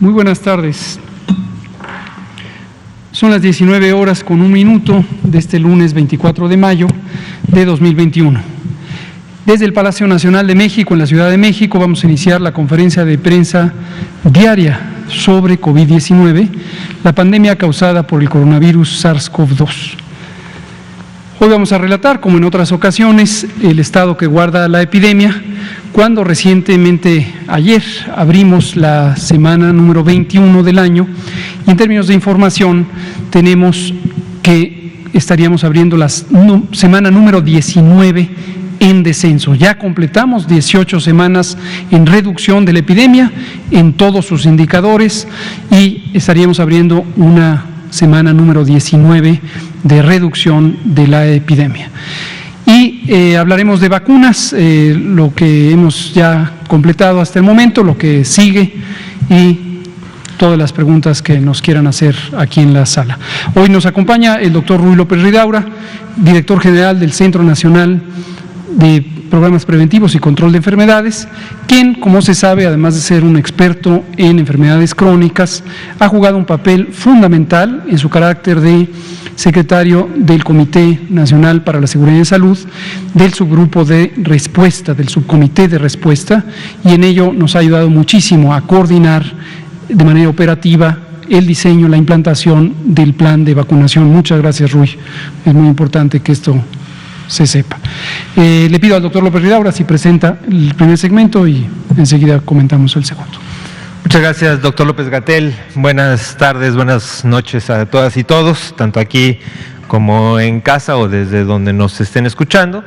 Muy buenas tardes. Son las 19:01 de este lunes 24 de mayo de 2021. Desde el Palacio Nacional de México, en la Ciudad de México, vamos a iniciar la conferencia de prensa diaria sobre COVID-19, la pandemia causada por el coronavirus SARS-CoV-2. Hoy vamos a relatar, como en otras ocasiones, el estado que guarda la epidemia, cuando recientemente, ayer, abrimos la semana número 21 del año, y en términos de información tenemos que estaríamos abriendo la semana número 19 en descenso. Ya completamos 18 semanas en reducción de la epidemia en todos sus indicadores y estaríamos abriendo una semana número 19 de reducción de la epidemia. Y hablaremos de vacunas, lo que hemos ya completado hasta el momento, lo que sigue y todas las preguntas que nos quieran hacer aquí en la sala. Hoy nos acompaña el doctor Ruy López Ridaura, director general del Centro Nacional de Programas Preventivos y Control de Enfermedades, quien, como se sabe, además de ser un experto en enfermedades crónicas, ha jugado un papel fundamental en su carácter de secretario del Comité Nacional para la Seguridad y Salud, del subgrupo de respuesta, del subcomité de respuesta, y en ello nos ha ayudado muchísimo a coordinar de manera operativa el diseño, la implantación del plan de vacunación. Muchas gracias, Ruy. Es muy importante que esto se sepa. Le pido al doctor López Ridaura si presenta el primer segmento y enseguida comentamos el segundo. Muchas gracias, doctor López-Gatell. Buenas tardes, buenas noches a todas y todos, tanto aquí como en casa o desde donde nos estén escuchando.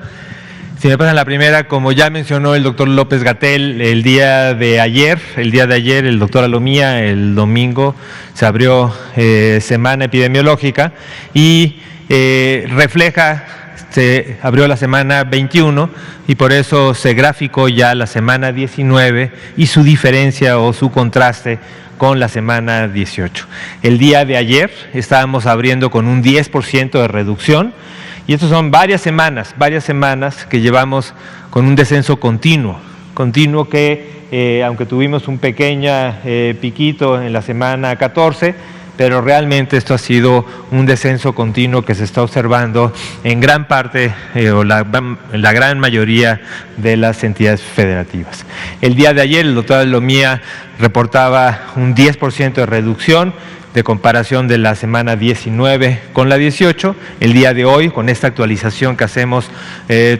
Si me pasan la primera, como ya mencionó el doctor López-Gatell, el día de ayer, el doctor Alomía, el domingo, se abrió semana epidemiológica y se abrió la semana 21 y por eso se graficó ya la semana 19 y su diferencia o su contraste con la semana 18. El día de ayer estábamos abriendo con un 10% de reducción y estas son varias semanas que llevamos con un descenso continuo que aunque tuvimos un pequeño piquito en la semana 14, pero realmente esto ha sido un descenso continuo que se está observando en gran parte o la gran mayoría de las entidades federativas. El día de ayer el doctor Alomía reportaba un 10% de reducción de comparación de la semana 19 con la 18. El día de hoy, con esta actualización que hacemos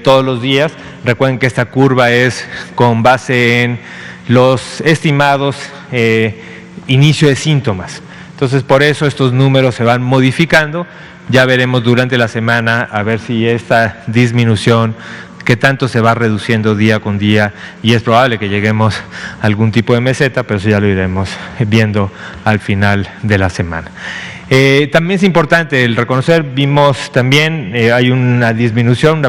todos los días, recuerden que esta curva es con base en los estimados inicio de síntomas. Entonces, por eso estos números se van modificando. Ya veremos durante la semana a ver si esta disminución, qué tanto se va reduciendo día con día, y es probable que lleguemos a algún tipo de meseta, pero eso ya lo iremos viendo al final de la semana. También es importante el reconocer, vimos también, hay una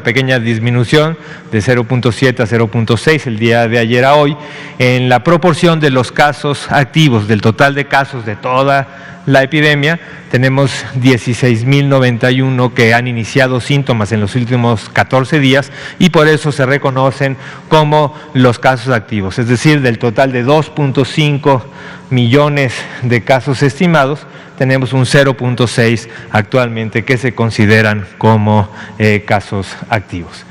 pequeña disminución de 0.7 a 0.6 el día de ayer a hoy, en la proporción de los casos activos, del total de casos de toda la epidemia. Tenemos 16.091 que han iniciado síntomas en los últimos 14 días y por eso se reconocen como los casos activos, es decir, del total de 2.5 millones de casos estimados, tenemos un 0.6 actualmente que se consideran como casos activos.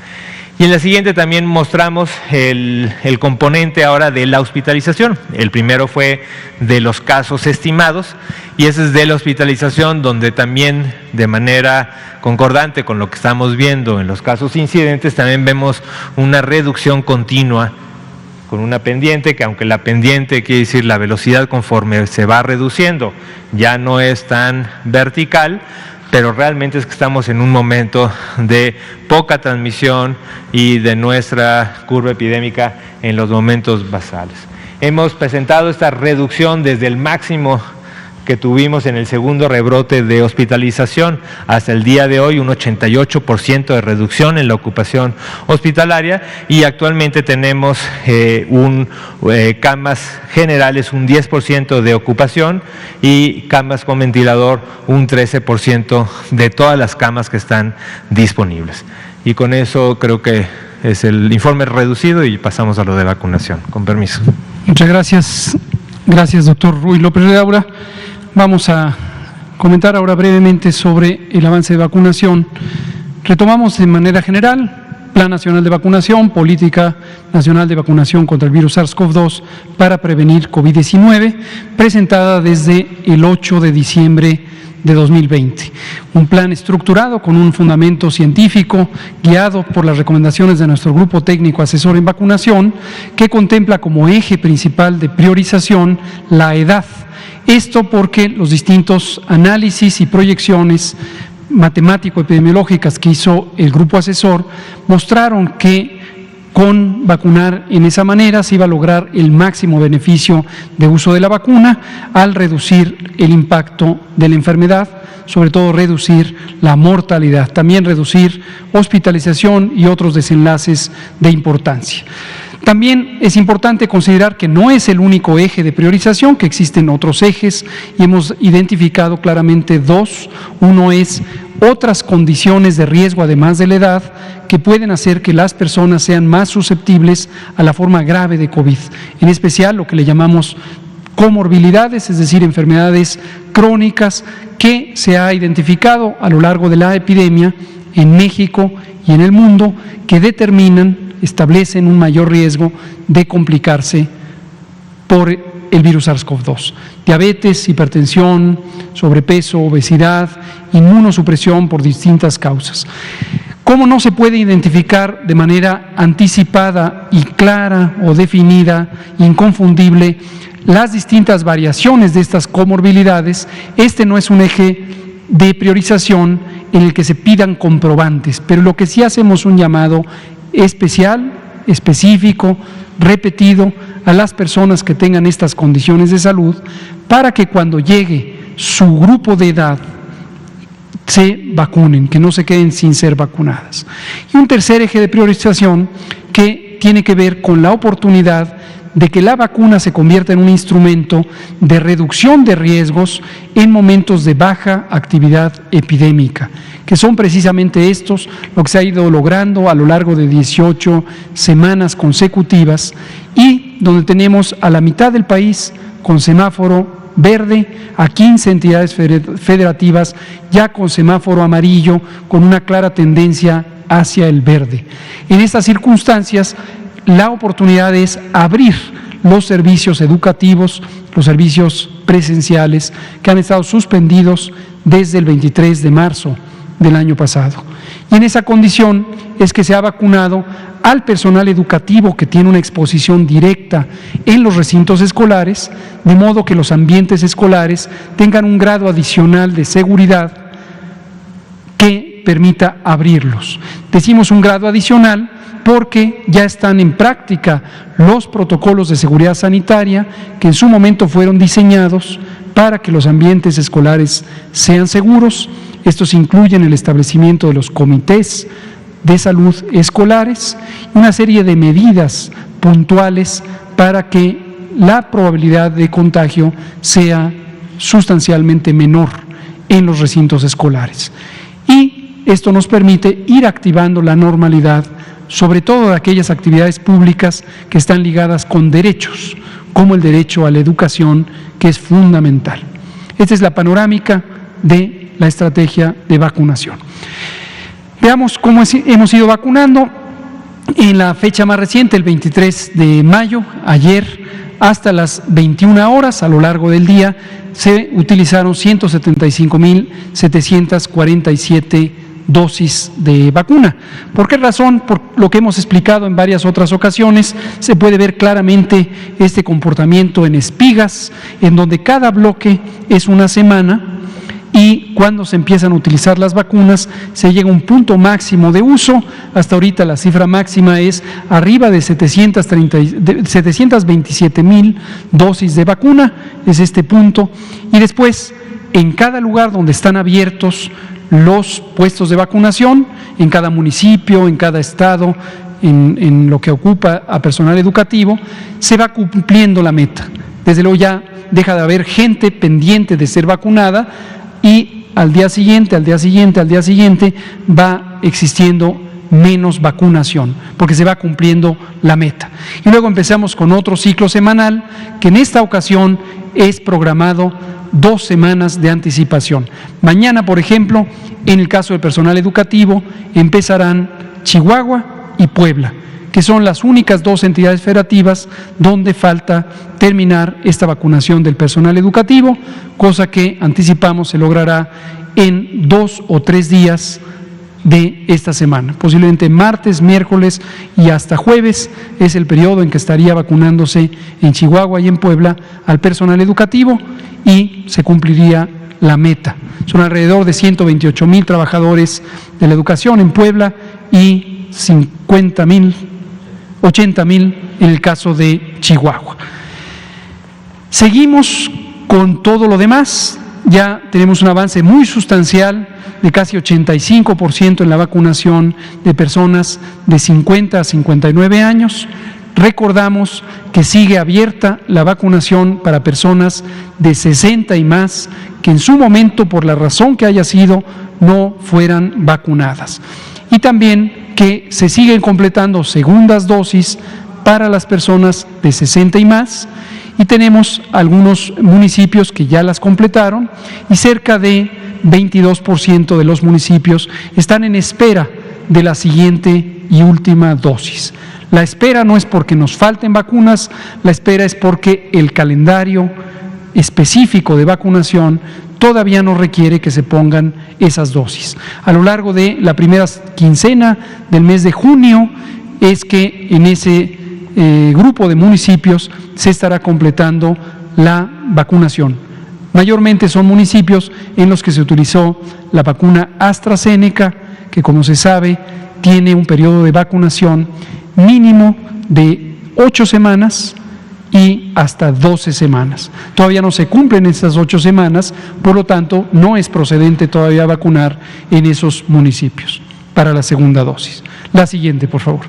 Y en la siguiente también mostramos el componente ahora de la hospitalización. El primero fue de los casos estimados y ese es de la hospitalización, donde también de manera concordante con lo que estamos viendo en los casos incidentes, también vemos una reducción continua con una pendiente, que aunque la pendiente quiere decir la velocidad conforme se va reduciendo, ya no es tan vertical, pero realmente es que estamos en un momento de poca transmisión y de nuestra curva epidémica en los momentos basales. Hemos presentado esta reducción desde el máximo que tuvimos en el segundo rebrote de hospitalización hasta el día de hoy, un 88% de reducción en la ocupación hospitalaria, y actualmente tenemos camas generales un 10% de ocupación y camas con ventilador un 13% de todas las camas que están disponibles. Y con eso creo que es el informe reducido y pasamos a lo de vacunación. Con permiso. Muchas gracias. Gracias, doctor Ruy López Ridaura. Vamos a comentar ahora brevemente sobre el avance de vacunación. Retomamos de manera general Plan Nacional de Vacunación, Política Nacional de Vacunación contra el virus SARS-CoV-2 para prevenir COVID-19, presentada desde el 8 de diciembre de 2020. Un plan estructurado con un fundamento científico guiado por las recomendaciones de nuestro grupo técnico asesor en vacunación, que contempla como eje principal de priorización la edad. Esto porque los distintos análisis y proyecciones matemático-epidemiológicas que hizo el grupo asesor mostraron que con vacunar en esa manera se iba a lograr el máximo beneficio de uso de la vacuna al reducir el impacto de la enfermedad, sobre todo reducir la mortalidad, también reducir hospitalización y otros desenlaces de importancia. También es importante considerar que no es el único eje de priorización, que existen otros ejes y hemos identificado claramente dos. Uno es otras condiciones de riesgo, además de la edad, que pueden hacer que las personas sean más susceptibles a la forma grave de COVID, en especial lo que le llamamos comorbilidades, es decir, enfermedades crónicas que se ha identificado a lo largo de la epidemia en México y en el mundo, que establecen un mayor riesgo de complicarse por el virus SARS-CoV-2. Diabetes, hipertensión, sobrepeso, obesidad, inmunosupresión por distintas causas. ¿Cómo no se puede identificar de manera anticipada y clara o definida, inconfundible, las distintas variaciones de estas comorbilidades? Este no es un eje de priorización en el que se pidan comprobantes, pero lo que sí hacemos un llamado especial, específico, repetido a las personas que tengan estas condiciones de salud, para que cuando llegue su grupo de edad se vacunen, que no se queden sin ser vacunadas. Y un tercer eje de priorización que tiene que ver con la oportunidad de que la vacuna se convierta en un instrumento de reducción de riesgos en momentos de baja actividad epidémica, que son precisamente estos lo que se ha ido logrando a lo largo de 18 semanas consecutivas y donde tenemos a la mitad del país con semáforo verde, a 15 entidades federativas ya con semáforo amarillo, con una clara tendencia hacia el verde. En estas circunstancias, la oportunidad es abrir los servicios educativos, los servicios presenciales que han estado suspendidos desde el 23 de marzo del año pasado. Y en esa condición es que se ha vacunado al personal educativo que tiene una exposición directa en los recintos escolares, de modo que los ambientes escolares tengan un grado adicional de seguridad que permita abrirlos. Decimos un grado adicional porque ya están en práctica los protocolos de seguridad sanitaria que en su momento fueron diseñados para que los ambientes escolares sean seguros. Estos incluyen el establecimiento de los comités de salud escolares y una serie de medidas puntuales para que la probabilidad de contagio sea sustancialmente menor en los recintos escolares. Y esto nos permite ir activando la normalidad, sobre todo de aquellas actividades públicas que están ligadas con derechos, como el derecho a la educación, que es fundamental. Esta es la panorámica de la estrategia de vacunación. Veamos cómo hemos ido vacunando. En la fecha más reciente, el 23 de mayo, ayer, hasta las 21 horas, a lo largo del día, se utilizaron 175.747 dosis de vacuna. ¿Por qué razón? Por lo que hemos explicado en varias otras ocasiones, se puede ver claramente este comportamiento en espigas, en donde cada bloque es una semana y cuando se empiezan a utilizar las vacunas se llega a un punto máximo de uso. Hasta ahorita la cifra máxima es arriba de 727,000 dosis de vacuna, es este punto, y después en cada lugar donde están abiertos los puestos de vacunación, en cada municipio, en cada estado, en lo que ocupa a personal educativo, se va cumpliendo la meta. Desde luego ya deja de haber gente pendiente de ser vacunada y al día siguiente va existiendo menos vacunación, porque se va cumpliendo la meta. Y luego empezamos con otro ciclo semanal, que en esta ocasión es programado 2 semanas de anticipación. Mañana, por ejemplo, en el caso del personal educativo, empezarán Chihuahua y Puebla, que son las únicas 2 entidades federativas donde falta terminar esta vacunación del personal educativo, cosa que anticipamos se logrará en 2 o 3 días de esta semana. Posiblemente martes, miércoles y hasta jueves es el periodo en que estaría vacunándose en Chihuahua y en Puebla al personal educativo y se cumpliría la meta. Son alrededor de 128,000 trabajadores de la educación en Puebla y 80,000 en el caso de Chihuahua. Seguimos con todo lo demás. Ya tenemos un avance muy sustancial de casi 85% en la vacunación de personas de 50 a 59 años. Recordamos que sigue abierta la vacunación para personas de 60 y más que en su momento, por la razón que haya sido, no fueran vacunadas. Y también que se siguen completando segundas dosis para las personas de 60 y más. Y tenemos algunos municipios que ya las completaron y cerca de 22% de los municipios están en espera de la siguiente y última dosis. La espera no es porque nos falten vacunas, la espera es porque el calendario específico de vacunación todavía no requiere que se pongan esas dosis. A lo largo de la primera quincena del mes de junio es que en ese grupo de municipios se estará completando la vacunación. Mayormente son municipios en los que se utilizó la vacuna AstraZeneca, que como se sabe tiene un periodo de vacunación mínimo de 8 semanas y hasta 12 semanas. Todavía no se cumplen esas 8 semanas, por lo tanto no es procedente todavía vacunar en esos municipios para la segunda dosis. La siguiente, por favor.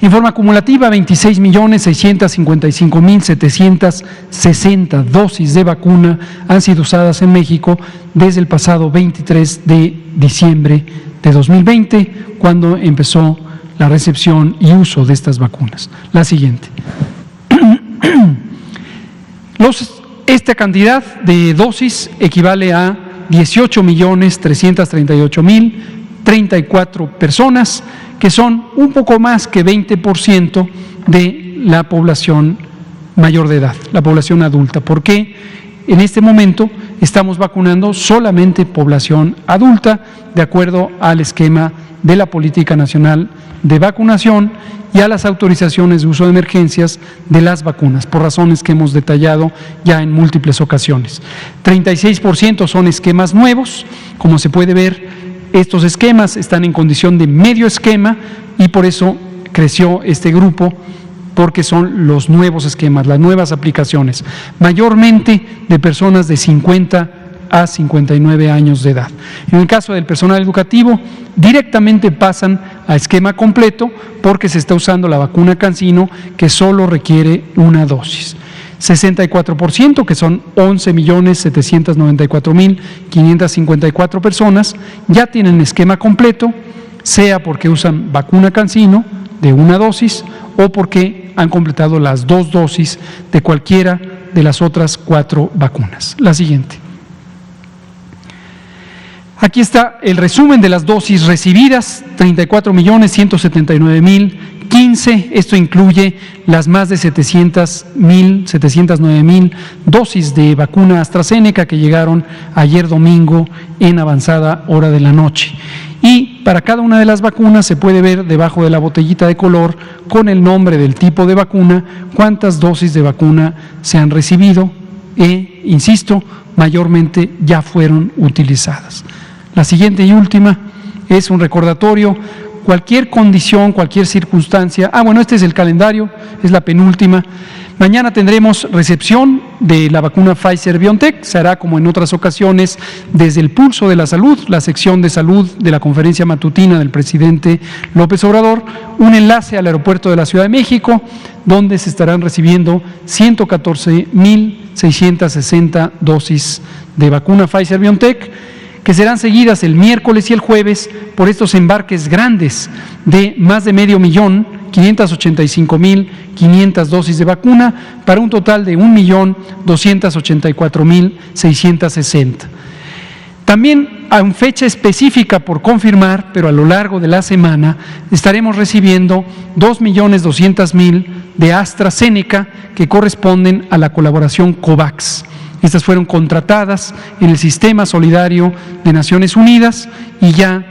En forma acumulativa, 26.655.760 dosis de vacuna han sido usadas en México desde el pasado 23 de diciembre de 2020, cuando empezó la recepción y uso de estas vacunas. La siguiente. Esta cantidad de dosis equivale a 18.338.034 personas, que son un poco más que 20% de la población mayor de edad, la población adulta, porque en este momento estamos vacunando solamente población adulta, de acuerdo al esquema de la Política Nacional de Vacunación y a las autorizaciones de uso de emergencias de las vacunas, por razones que hemos detallado ya en múltiples ocasiones. 36% son esquemas nuevos, como se puede ver. Estos esquemas están en condición de medio esquema y por eso creció este grupo, porque son los nuevos esquemas, las nuevas aplicaciones, mayormente de personas de 50 a 59 años de edad. En el caso del personal educativo, directamente pasan a esquema completo porque se está usando la vacuna CanSino, que solo requiere una dosis. 64%, que son 11.794.554 personas, ya tienen esquema completo, sea porque usan vacuna CanSino de una dosis o porque han completado las 2 dosis de cualquiera de las otras 4 vacunas. La siguiente. Aquí está el resumen de las dosis recibidas, 34.179.015. Esto incluye las más de 709.000 dosis de vacuna AstraZeneca que llegaron ayer domingo en avanzada hora de la noche. Y para cada una de las vacunas se puede ver debajo de la botellita de color con el nombre del tipo de vacuna cuántas dosis de vacuna se han recibido e, insisto, mayormente ya fueron utilizadas. La siguiente y última es un recordatorio. Cualquier condición, cualquier circunstancia. Este es el calendario, es la penúltima. Mañana tendremos recepción de la vacuna Pfizer-BioNTech. Se hará, como en otras ocasiones, desde el Pulso de la Salud, la sección de salud de la conferencia matutina del presidente López Obrador, un enlace al aeropuerto de la Ciudad de México, donde se estarán recibiendo 114.660 dosis de vacuna Pfizer-BioNTech, que serán seguidas el miércoles y el jueves por estos embarques grandes de más de 585.500 dosis de vacuna para un total de 1.284.660. También hay fecha específica por confirmar, pero a lo largo de la semana estaremos recibiendo 2.200.000 de AstraZeneca que corresponden a la colaboración COVAX. Estas fueron contratadas en el Sistema Solidario de Naciones Unidas y ya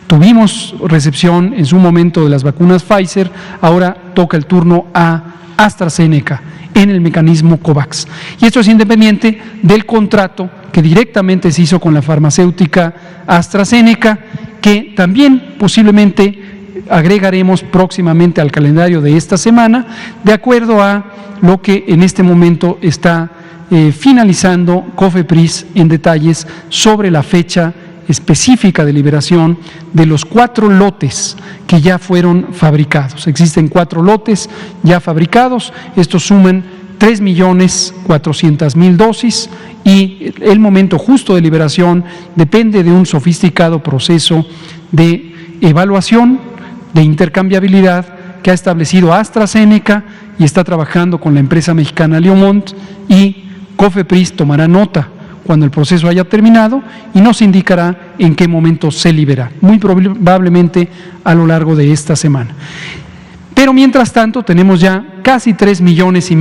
tuvimos recepción en su momento de las vacunas Pfizer, ahora toca el turno a AstraZeneca en el mecanismo COVAX. Y esto es independiente del contrato que directamente se hizo con la farmacéutica AstraZeneca, que también posiblemente agregaremos próximamente al calendario de esta semana, de acuerdo a lo que en este momento está finalizando COFEPRIS en detalles sobre la fecha específica de liberación de los 4 lotes que ya fueron fabricados. Existen 4 lotes ya fabricados, estos suman 3.400.000 dosis y el momento justo de liberación depende de un sofisticado proceso de evaluación, de intercambiabilidad que ha establecido AstraZeneca y está trabajando con la empresa mexicana Leomont, y COFEPRIS tomará nota cuando el proceso haya terminado y nos indicará en qué momento se libera, muy probablemente a lo largo de esta semana. Pero mientras tanto tenemos ya casi 3,5 millones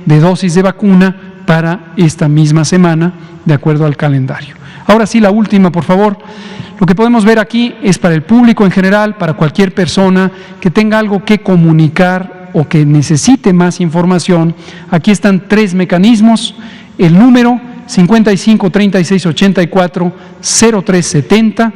de dosis de vacuna para esta misma semana, de acuerdo al calendario. Ahora sí, la última, por favor. Lo que podemos ver aquí es para el público en general, para cualquier persona que tenga algo que comunicar o que necesite más información. Aquí están 3 mecanismos: el número 5536840370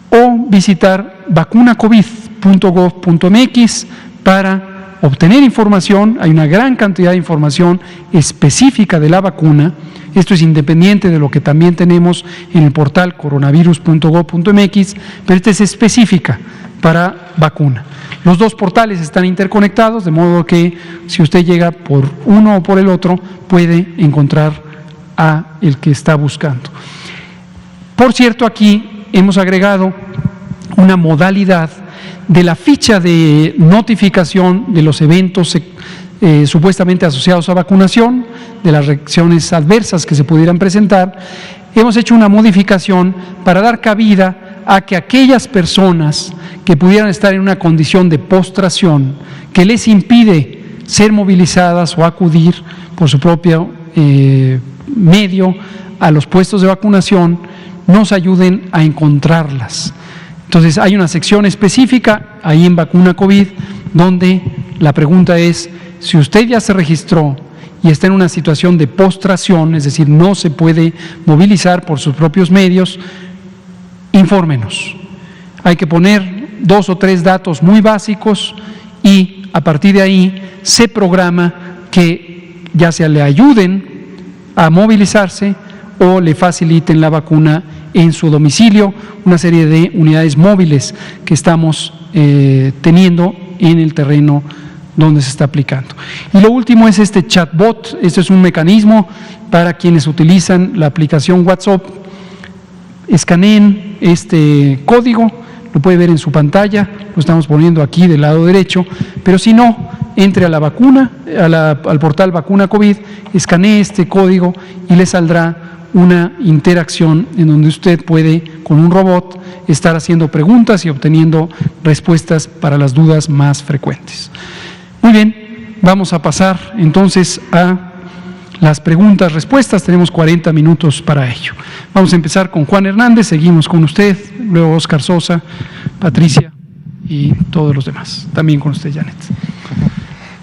o visitar vacunacovid.gov.mx para obtener información. Hay una gran cantidad de información específica de la vacuna. Esto es independiente de lo que también tenemos en el portal coronavirus.gov.mx, pero esta es específica para vacuna. Los 2 portales están interconectados, de modo que si usted llega por uno o por el otro, puede encontrar a el que está buscando. Por cierto, aquí hemos agregado una modalidad de la ficha de notificación de los eventos supuestamente asociados a vacunación, de las reacciones adversas que se pudieran presentar. Hemos hecho una modificación para dar cabida a que aquellas personas que pudieran estar en una condición de postración que les impide ser movilizadas o acudir por su propio medio a los puestos de vacunación, nos ayuden a encontrarlas. Entonces hay una sección específica ahí en Vacuna COVID donde la pregunta es: si usted ya se registró y está en una situación de postración, es decir, no se puede movilizar por sus propios medios, infórmenos. Hay que poner 2 o 3 datos muy básicos y a partir de ahí se programa que ya sea le ayuden a movilizarse o le faciliten la vacuna en su domicilio, una serie de unidades móviles que estamos teniendo en el terreno donde se está aplicando. Y lo último es este chatbot. Este es un mecanismo para quienes utilizan la aplicación WhatsApp. Escaneen este código, lo puede ver en su pantalla, lo estamos poniendo aquí del lado derecho, pero si no, entre a la vacuna, al portal Vacuna COVID, escanee este código y le saldrá una interacción en donde usted puede, con un robot, estar haciendo preguntas y obteniendo respuestas para las dudas más frecuentes. Muy bien, vamos a pasar entonces a las preguntas, respuestas. Tenemos 40 minutos para ello. Vamos a empezar con Juan Hernández, seguimos con usted, luego Óscar Sosa, Patricia y todos los demás. También con usted, Janet.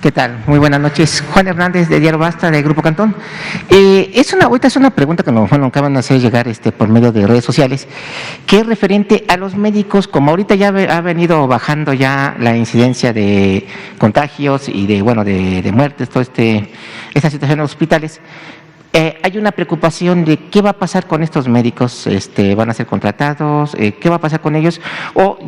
¿Qué tal? Muy buenas noches. Juan Hernández, de Diario Basta, de Grupo Cantón. Ahorita es una pregunta que nos acaban de hacer llegar por medio de redes sociales, que es referente a los médicos. Como ahorita ya ha venido bajando ya la incidencia de contagios y de muertes, toda esta situación en los hospitales, hay una preocupación de qué va a pasar con estos médicos, van a ser contratados, qué va a pasar con ellos, o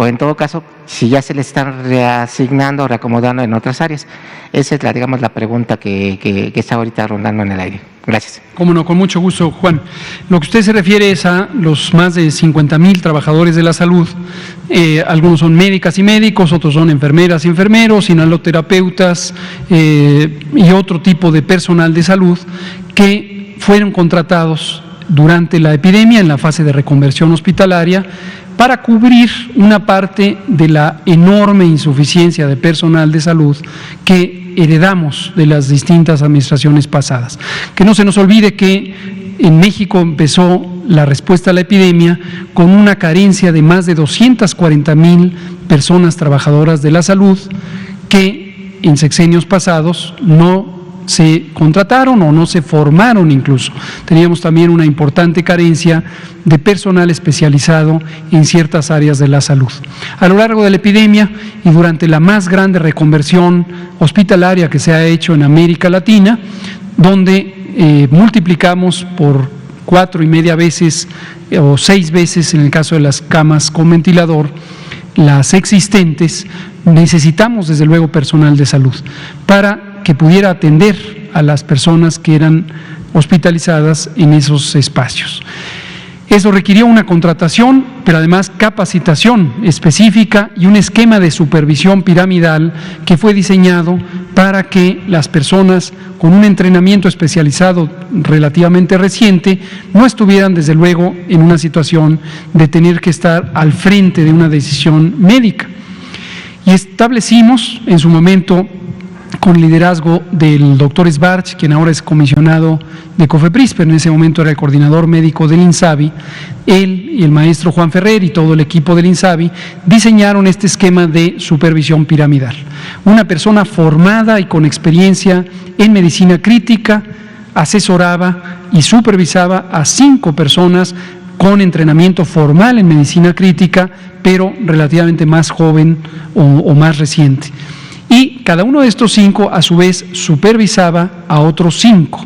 en todo caso, si ya se les están reasignando o reacomodando en otras áreas. Esa es la pregunta que está ahorita rondando en el aire. Gracias. Cómo no, con mucho gusto, Juan. Lo que usted se refiere es a los más de 50,000 trabajadores de la salud. Algunos son médicas y médicos, otros son enfermeras y enfermeros, inhaloterapeutas y otro tipo de personal de salud que fueron contratados durante la epidemia en la fase de reconversión hospitalaria para cubrir una parte de la enorme insuficiencia de personal de salud que heredamos de las distintas administraciones pasadas. Que no se nos olvide que en México empezó la respuesta a la epidemia con una carencia de más de 240,000 personas trabajadoras de la salud que en sexenios pasados no se contrataron o no se formaron incluso. Teníamos también una importante carencia de personal especializado en ciertas áreas de la salud. A lo largo de la epidemia y durante la más grande reconversión hospitalaria que se ha hecho en América Latina, donde multiplicamos por 4,5 veces o 6 veces en el caso de las camas con ventilador, las existentes, necesitamos desde luego personal de salud para que pudiera atender a las personas que eran hospitalizadas en esos espacios. Eso requirió una contratación, pero además capacitación específica y un esquema de supervisión piramidal que fue diseñado para que las personas con un entrenamiento especializado relativamente reciente no estuvieran desde luego en una situación de tener que estar al frente de una decisión médica. Y establecimos en su momento, con liderazgo del doctor Sbarch, quien ahora es comisionado de COFEPRIS, pero en ese momento era el coordinador médico del INSABI, él y el maestro Juan Ferrer y todo el equipo del INSABI diseñaron este esquema de supervisión piramidal. Una persona formada y con experiencia en medicina crítica asesoraba y supervisaba a 5 personas con entrenamiento formal en medicina crítica, pero relativamente más joven o más reciente. Y cada uno de estos 5 a su vez supervisaba a otros 5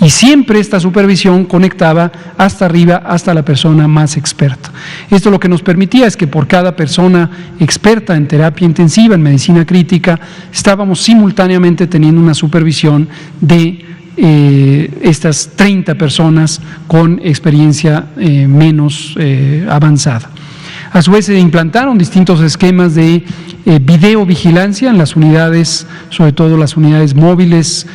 y siempre esta supervisión conectaba hasta arriba, hasta la persona más experta. Esto lo que nos permitía es que por cada persona experta en terapia intensiva, en medicina crítica, estábamos simultáneamente teniendo una supervisión de estas 30 personas con experiencia menos avanzada. A su vez se implantaron distintos esquemas de videovigilancia en las unidades, sobre todo las unidades móviles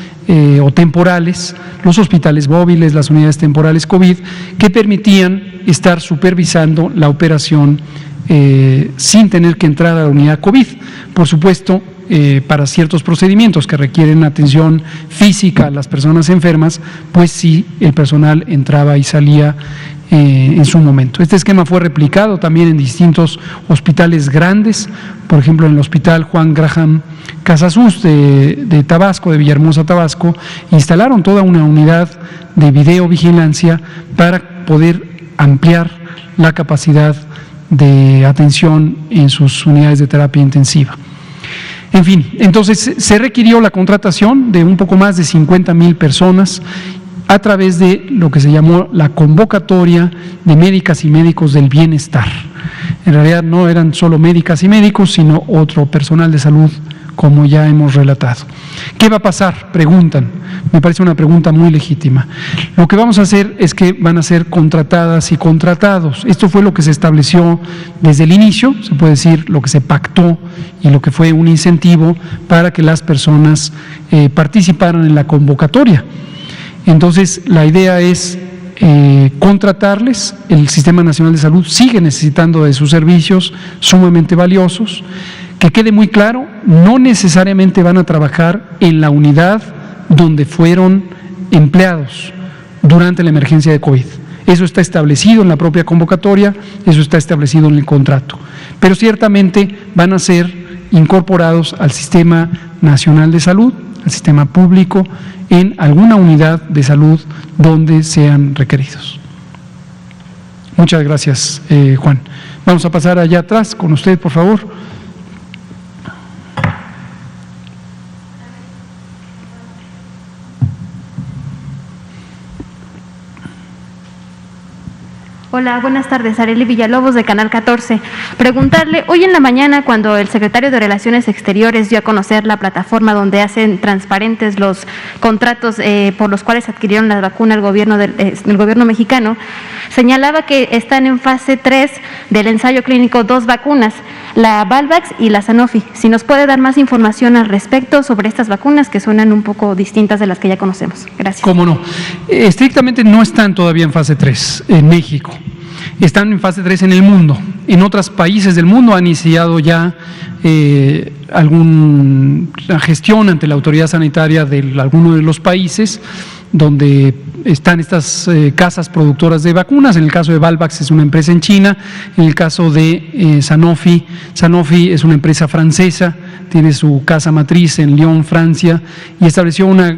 o temporales, los hospitales móviles, las unidades temporales COVID, que permitían estar supervisando la operación sin tener que entrar a la unidad COVID. Por supuesto, para ciertos procedimientos que requieren atención física a las personas enfermas, pues sí, el personal entraba y salía en su momento. Este esquema fue replicado también en distintos hospitales grandes, por ejemplo en el Hospital Juan Graham Casasus de Tabasco, de Villahermosa, Tabasco, instalaron toda una unidad de videovigilancia para poder ampliar la capacidad de atención en sus unidades de terapia intensiva. En fin, entonces se requirió la contratación de un poco más de 50,000 personas a través de lo que se llamó la convocatoria de médicas y médicos del bienestar. En realidad no eran solo médicas y médicos, sino otro personal de salud, como ya hemos relatado. ¿Qué va a pasar? Preguntan. Me parece una pregunta muy legítima. Lo que vamos a hacer es que van a ser contratadas y contratados. Esto fue lo que se estableció desde el inicio, se puede decir lo que se pactó y lo que fue un incentivo para que las personas participaran en la convocatoria. Entonces, la idea es contratarles. El Sistema Nacional de Salud sigue necesitando de sus servicios sumamente valiosos. Que quede muy claro, no necesariamente van a trabajar en la unidad donde fueron empleados durante la emergencia de COVID. Eso está establecido en la propia convocatoria, eso está establecido en el contrato. Pero ciertamente van a ser incorporados al Sistema Nacional de Salud, al sistema público, en alguna unidad de salud donde sean requeridos. Muchas gracias, Juan. Vamos a pasar allá atrás con usted, por favor. Hola, buenas tardes. Arely Villalobos, de Canal 14. Preguntarle, hoy en la mañana, cuando el secretario de Relaciones Exteriores dio a conocer la plataforma donde hacen transparentes los contratos por los cuales adquirieron la vacuna el gobierno mexicano, señalaba que están en fase 3 del ensayo clínico 2 vacunas, la Valvax y la Sanofi. Si nos puede dar más información al respecto sobre estas vacunas que suenan un poco distintas de las que ya conocemos. Gracias. ¿Cómo no? Estrictamente no están todavía en fase 3 en México. Están en fase 3 en el mundo. En otros países del mundo han iniciado ya alguna gestión ante la autoridad sanitaria de alguno de los países donde están estas casas productoras de vacunas. En el caso de Valvax es una empresa en China, en el caso de Sanofi es una empresa francesa, tiene su casa matriz en Lyon, Francia, y estableció una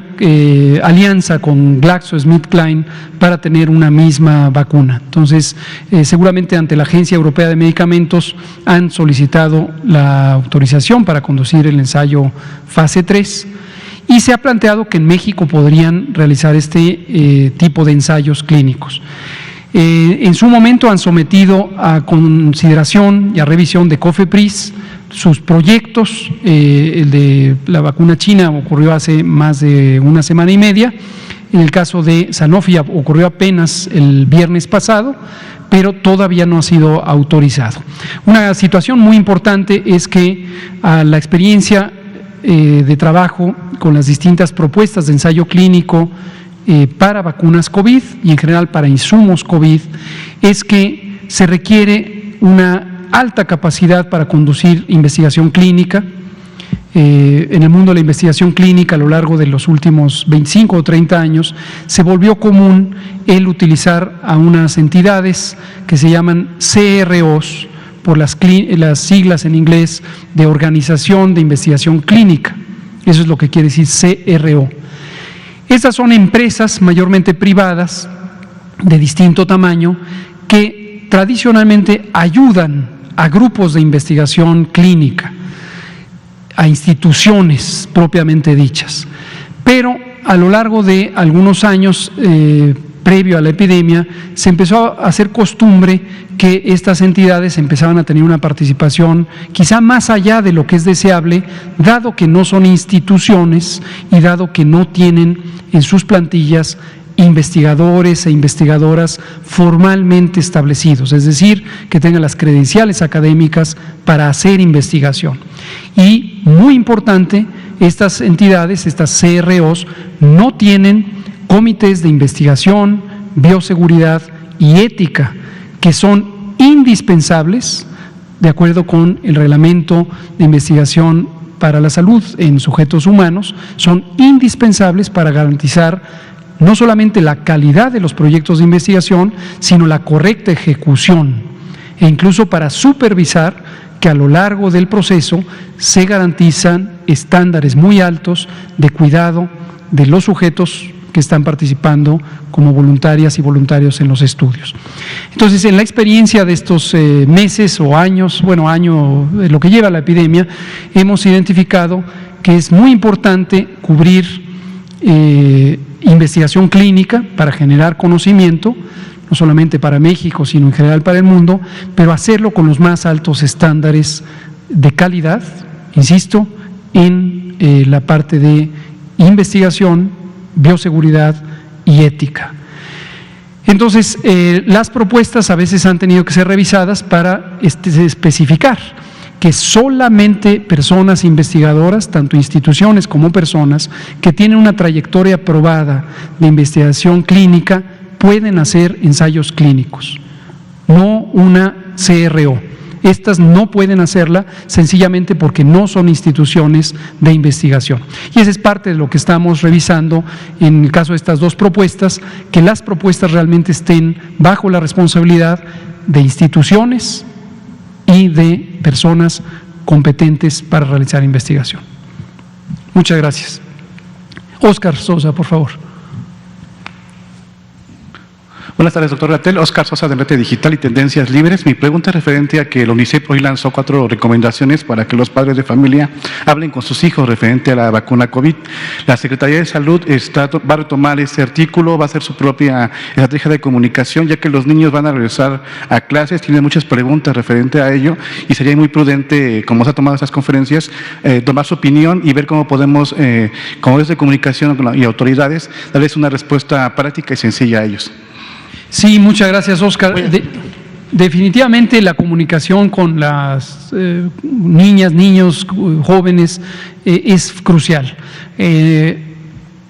alianza con GlaxoSmithKline para tener una misma vacuna. Entonces, seguramente ante la Agencia Europea de Medicamentos han solicitado la autorización para conducir el ensayo fase 3. Y se ha planteado que en México podrían realizar este tipo de ensayos clínicos. En su momento han sometido a consideración y a revisión de COFEPRIS sus proyectos. El de la vacuna china ocurrió hace más de una semana y media. En el caso de Sanofi ocurrió apenas el viernes pasado, pero todavía no ha sido autorizado. Una situación muy importante es que a la experiencia de trabajo con las distintas propuestas de ensayo clínico para vacunas COVID y en general para insumos COVID, es que se requiere una alta capacidad para conducir investigación clínica. En el mundo de la investigación clínica, a lo largo de los últimos 25 o 30 años, se volvió común el utilizar a unas entidades que se llaman CROs, por las siglas en inglés de Organización de Investigación Clínica. Eso es lo que quiere decir CRO. Estas son empresas mayormente privadas de distinto tamaño que tradicionalmente ayudan a grupos de investigación clínica, a instituciones propiamente dichas. Pero a lo largo de algunos años, previo a la epidemia, se empezó a hacer costumbre que estas entidades empezaban a tener una participación quizá más allá de lo que es deseable, dado que no son instituciones y dado que no tienen en sus plantillas investigadores e investigadoras formalmente establecidos, es decir, que tengan las credenciales académicas para hacer investigación. Y muy importante, estas entidades, estas CROs, no tienen comités de investigación, bioseguridad y ética, que son indispensables, de acuerdo con el reglamento de investigación para la salud en sujetos humanos, son indispensables para garantizar no solamente la calidad de los proyectos de investigación, sino la correcta ejecución, e incluso para supervisar que a lo largo del proceso se garantizan estándares muy altos de cuidado de los sujetos que están participando como voluntarias y voluntarios en los estudios. Entonces, en la experiencia de estos meses o años, año de lo que lleva la epidemia, hemos identificado que es muy importante cubrir investigación clínica para generar conocimiento, no solamente para México, sino en general para el mundo, pero hacerlo con los más altos estándares de calidad, insisto, en la parte de investigación, bioseguridad y ética. Entonces, las propuestas a veces han tenido que ser revisadas para especificar que solamente personas investigadoras, tanto instituciones como personas, que tienen una trayectoria probada de investigación clínica, pueden hacer ensayos clínicos, no una CRO. Estas no pueden hacerla sencillamente porque no son instituciones de investigación. Y esa es parte de lo que estamos revisando en el caso de estas dos propuestas, que las propuestas realmente estén bajo la responsabilidad de instituciones y de personas competentes para realizar investigación. Muchas gracias. Óscar Sosa, por favor. Buenas tardes, doctor Gatell. Oscar Sosa, de Red Digital y Tendencias Libres. Mi pregunta es referente a que la UNICEF hoy lanzó 4 recomendaciones para que los padres de familia hablen con sus hijos referente a la vacuna COVID. La Secretaría de Salud va a retomar este artículo, va a hacer su propia estrategia de comunicación, ya que los niños van a regresar a clases, tienen muchas preguntas referente a ello y sería muy prudente, como se ha tomado estas conferencias, tomar su opinión y ver cómo podemos, como medios de comunicación y autoridades, darles una respuesta práctica y sencilla a ellos. Sí, muchas gracias, Oscar. Definitivamente la comunicación con las niñas, niños, jóvenes es crucial.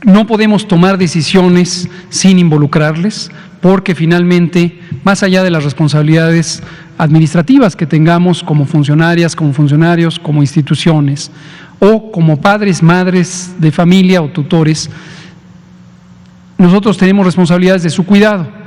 No podemos tomar decisiones sin involucrarles, porque finalmente, más allá de las responsabilidades administrativas que tengamos como funcionarias, como funcionarios, como instituciones, o como padres, madres de familia o tutores, nosotros tenemos responsabilidades de su cuidado.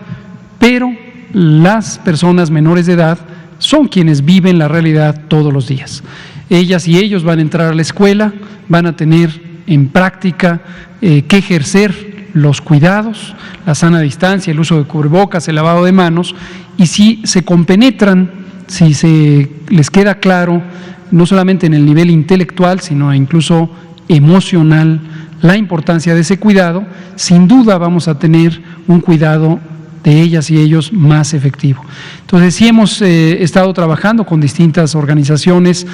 Pero las personas menores de edad son quienes viven la realidad todos los días. Ellas y ellos van a entrar a la escuela, van a tener en práctica que ejercer los cuidados, la sana distancia, el uso de cubrebocas, el lavado de manos, y si se compenetran, si se les queda claro, no solamente en el nivel intelectual, sino incluso emocional, la importancia de ese cuidado, sin duda vamos a tener un cuidado de ellas y ellos más efectivo. Entonces, sí hemos estado trabajando con distintas organizaciones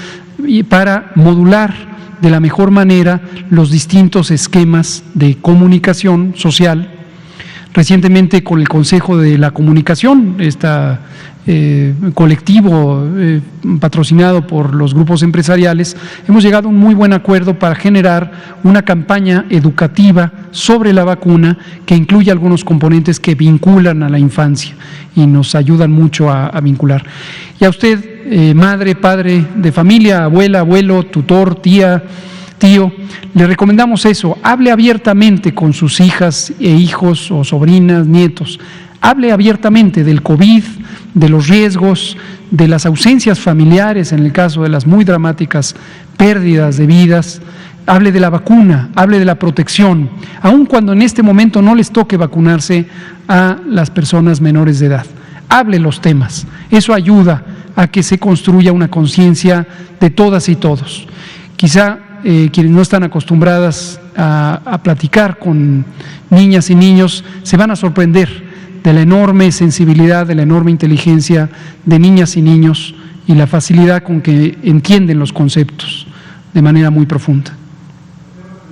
para modular de la mejor manera los distintos esquemas de comunicación social. Recientemente, con el Consejo de la Comunicación, colectivo patrocinado por los grupos empresariales, hemos llegado a un muy buen acuerdo para generar una campaña educativa sobre la vacuna que incluye algunos componentes que vinculan a la infancia y nos ayudan mucho a vincular. Y a usted, madre, padre de familia, abuela, abuelo, tutor, tía, tío, le recomendamos eso: hable abiertamente con sus hijas e hijos o sobrinas, nietos. Hable abiertamente del COVID, de los riesgos, de las ausencias familiares en el caso de las muy dramáticas pérdidas de vidas. Hable de la vacuna, hable de la protección, aun cuando en este momento no les toque vacunarse a las personas menores de edad. Hable los temas. Eso ayuda a que se construya una conciencia de todas y todos. Quizá quienes no están acostumbradas a platicar con niñas y niños se van a sorprender de la enorme sensibilidad, de la enorme inteligencia de niñas y niños y la facilidad con que entienden los conceptos de manera muy profunda.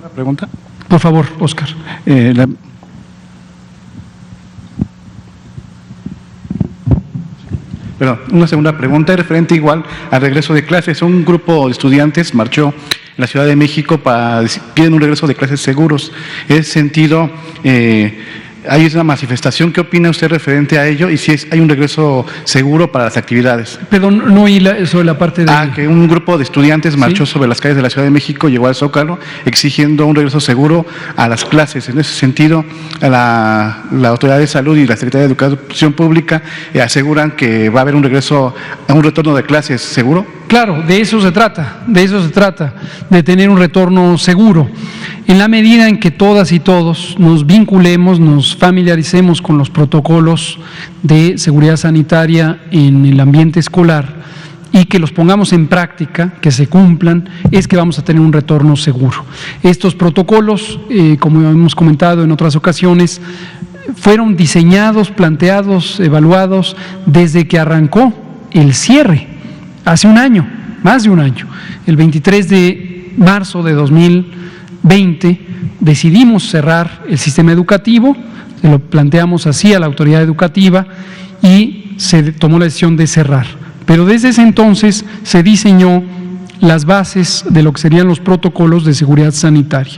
¿Una pregunta? Por favor, Oscar. Una segunda pregunta referente igual al regreso de clases. Un grupo de estudiantes marchó en la Ciudad de México piden un regreso de clases seguros. En ese sentido, hay una manifestación. ¿Qué opina usted referente a ello? Y si hay un regreso seguro para las actividades. Perdón, no oí sobre la parte de... que un grupo de estudiantes marchó sobre las calles de la Ciudad de México, llegó al Zócalo, exigiendo un regreso seguro a las clases. En ese sentido, la Autoridad de Salud y la Secretaría de Educación Pública aseguran que va a haber un retorno de clases seguro. Claro, de eso se trata, de tener un retorno seguro. En la medida en que todas y todos nos vinculemos, nos familiaricemos con los protocolos de seguridad sanitaria en el ambiente escolar y que los pongamos en práctica, que se cumplan, es que vamos a tener un retorno seguro. Estos protocolos, como hemos comentado en otras ocasiones, fueron diseñados, planteados, evaluados desde que arrancó el cierre, hace un año, más de un año. El 23 de marzo de 2020 decidimos cerrar el sistema educativo, se lo planteamos así a la autoridad educativa y se tomó la decisión de cerrar. Pero desde ese entonces se diseñó las bases de lo que serían los protocolos de seguridad sanitaria.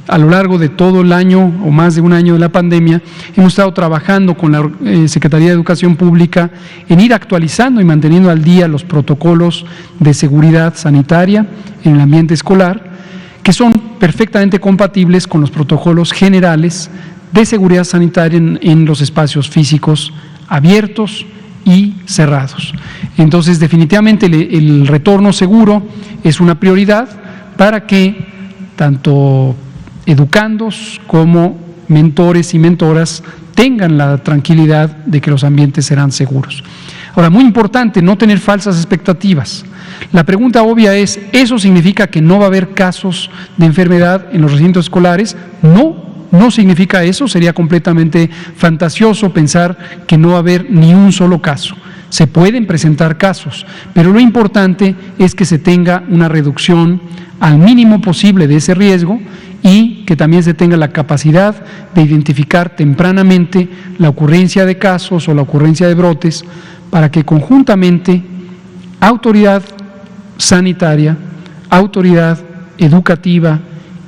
A lo largo de todo el año o más de un año de la pandemia, hemos estado trabajando con la Secretaría de Educación Pública en ir actualizando y manteniendo al día los protocolos de seguridad sanitaria en el ambiente escolar, que son perfectamente compatibles con los protocolos generales de seguridad sanitaria en los espacios físicos abiertos y cerrados. Entonces, definitivamente el retorno seguro es una prioridad para que tanto educandos como mentores y mentoras tengan la tranquilidad de que los ambientes serán seguros. Ahora, muy importante, no tener falsas expectativas. La pregunta obvia es, ¿eso significa que no va a haber casos de enfermedad en los recintos escolares? No, no significa eso, sería completamente fantasioso pensar que no va a haber ni un solo caso. Se pueden presentar casos, pero lo importante es que se tenga una reducción al mínimo posible de ese riesgo y que también se tenga la capacidad de identificar tempranamente la ocurrencia de casos o la ocurrencia de brotes para que conjuntamente autoridad sanitaria, autoridad educativa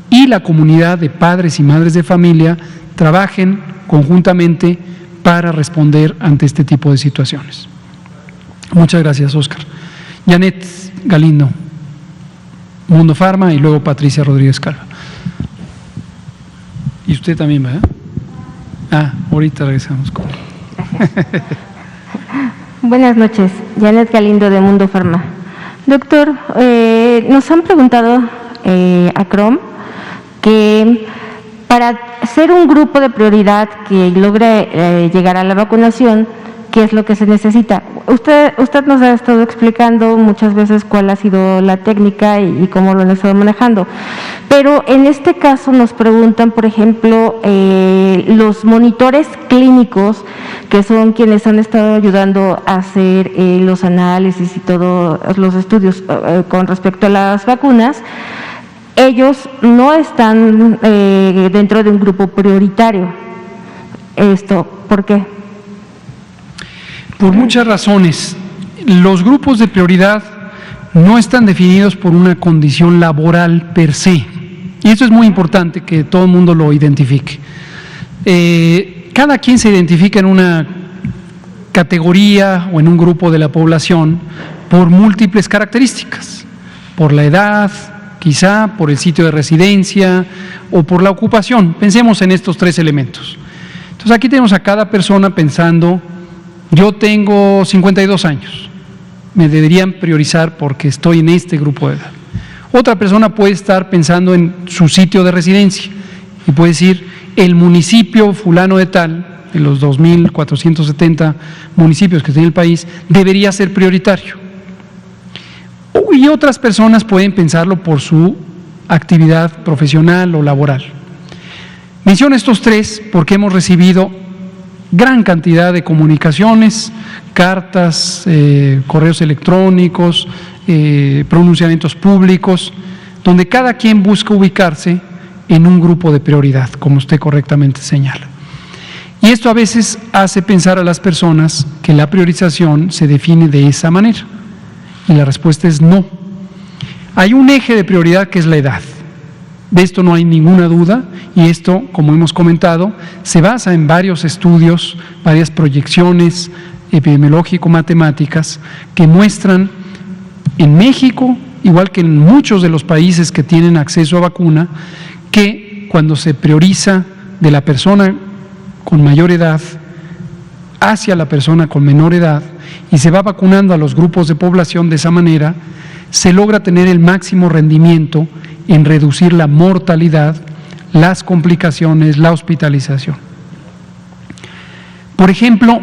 y la comunidad de padres y madres de familia trabajen conjuntamente para responder ante este tipo de situaciones. Muchas gracias, Óscar. Janet Galindo, Mundo Farma, y luego Patricia Rodríguez Calva. Y usted también, ¿verdad? Ahorita regresamos con... Buenas noches, Janet Galindo de Mundo Farma. Doctor, nos han preguntado a CROM que para ser un grupo de prioridad que logre llegar a la vacunación, ¿qué es lo que se necesita? Usted nos ha estado explicando muchas veces cuál ha sido la técnica y cómo lo han estado manejando, pero en este caso nos preguntan, por ejemplo, los monitores clínicos, que son quienes han estado ayudando a hacer los análisis y todos los estudios con respecto a las vacunas. Ellos no están dentro de un grupo prioritario. ¿Por qué? Por muchas razones. Los grupos de prioridad no están definidos por una condición laboral per se. Y esto es muy importante que todo el mundo lo identifique. Cada quien se identifica en una categoría o en un grupo de la población por múltiples características, por la edad, quizá por el sitio de residencia o por la ocupación. Pensemos en estos tres elementos. Entonces aquí tenemos a cada persona pensando, yo tengo 52 años, me deberían priorizar porque estoy en este grupo de edad. Otra persona puede estar pensando en su sitio de residencia y puede decir, el municipio fulano de tal, en los 2.470 municipios que tiene el país, debería ser prioritario. Y otras personas pueden pensarlo por su actividad profesional o laboral. Menciono estos tres porque hemos recibido gran cantidad de comunicaciones, cartas, correos electrónicos, pronunciamientos públicos, donde cada quien busca ubicarse en un grupo de prioridad, como usted correctamente señala. Y esto a veces hace pensar a las personas que la priorización se define de esa manera. Y la respuesta es no. Hay un eje de prioridad que es la edad. De esto no hay ninguna duda y esto, como hemos comentado, se basa en varios estudios, varias proyecciones epidemiológico-matemáticas que muestran en México, igual que en muchos de los países que tienen acceso a vacuna, que cuando se prioriza de la persona con mayor edad hacia la persona con menor edad y se va vacunando a los grupos de población de esa manera, se logra tener el máximo rendimiento en reducir la mortalidad, las complicaciones, la hospitalización. Por ejemplo,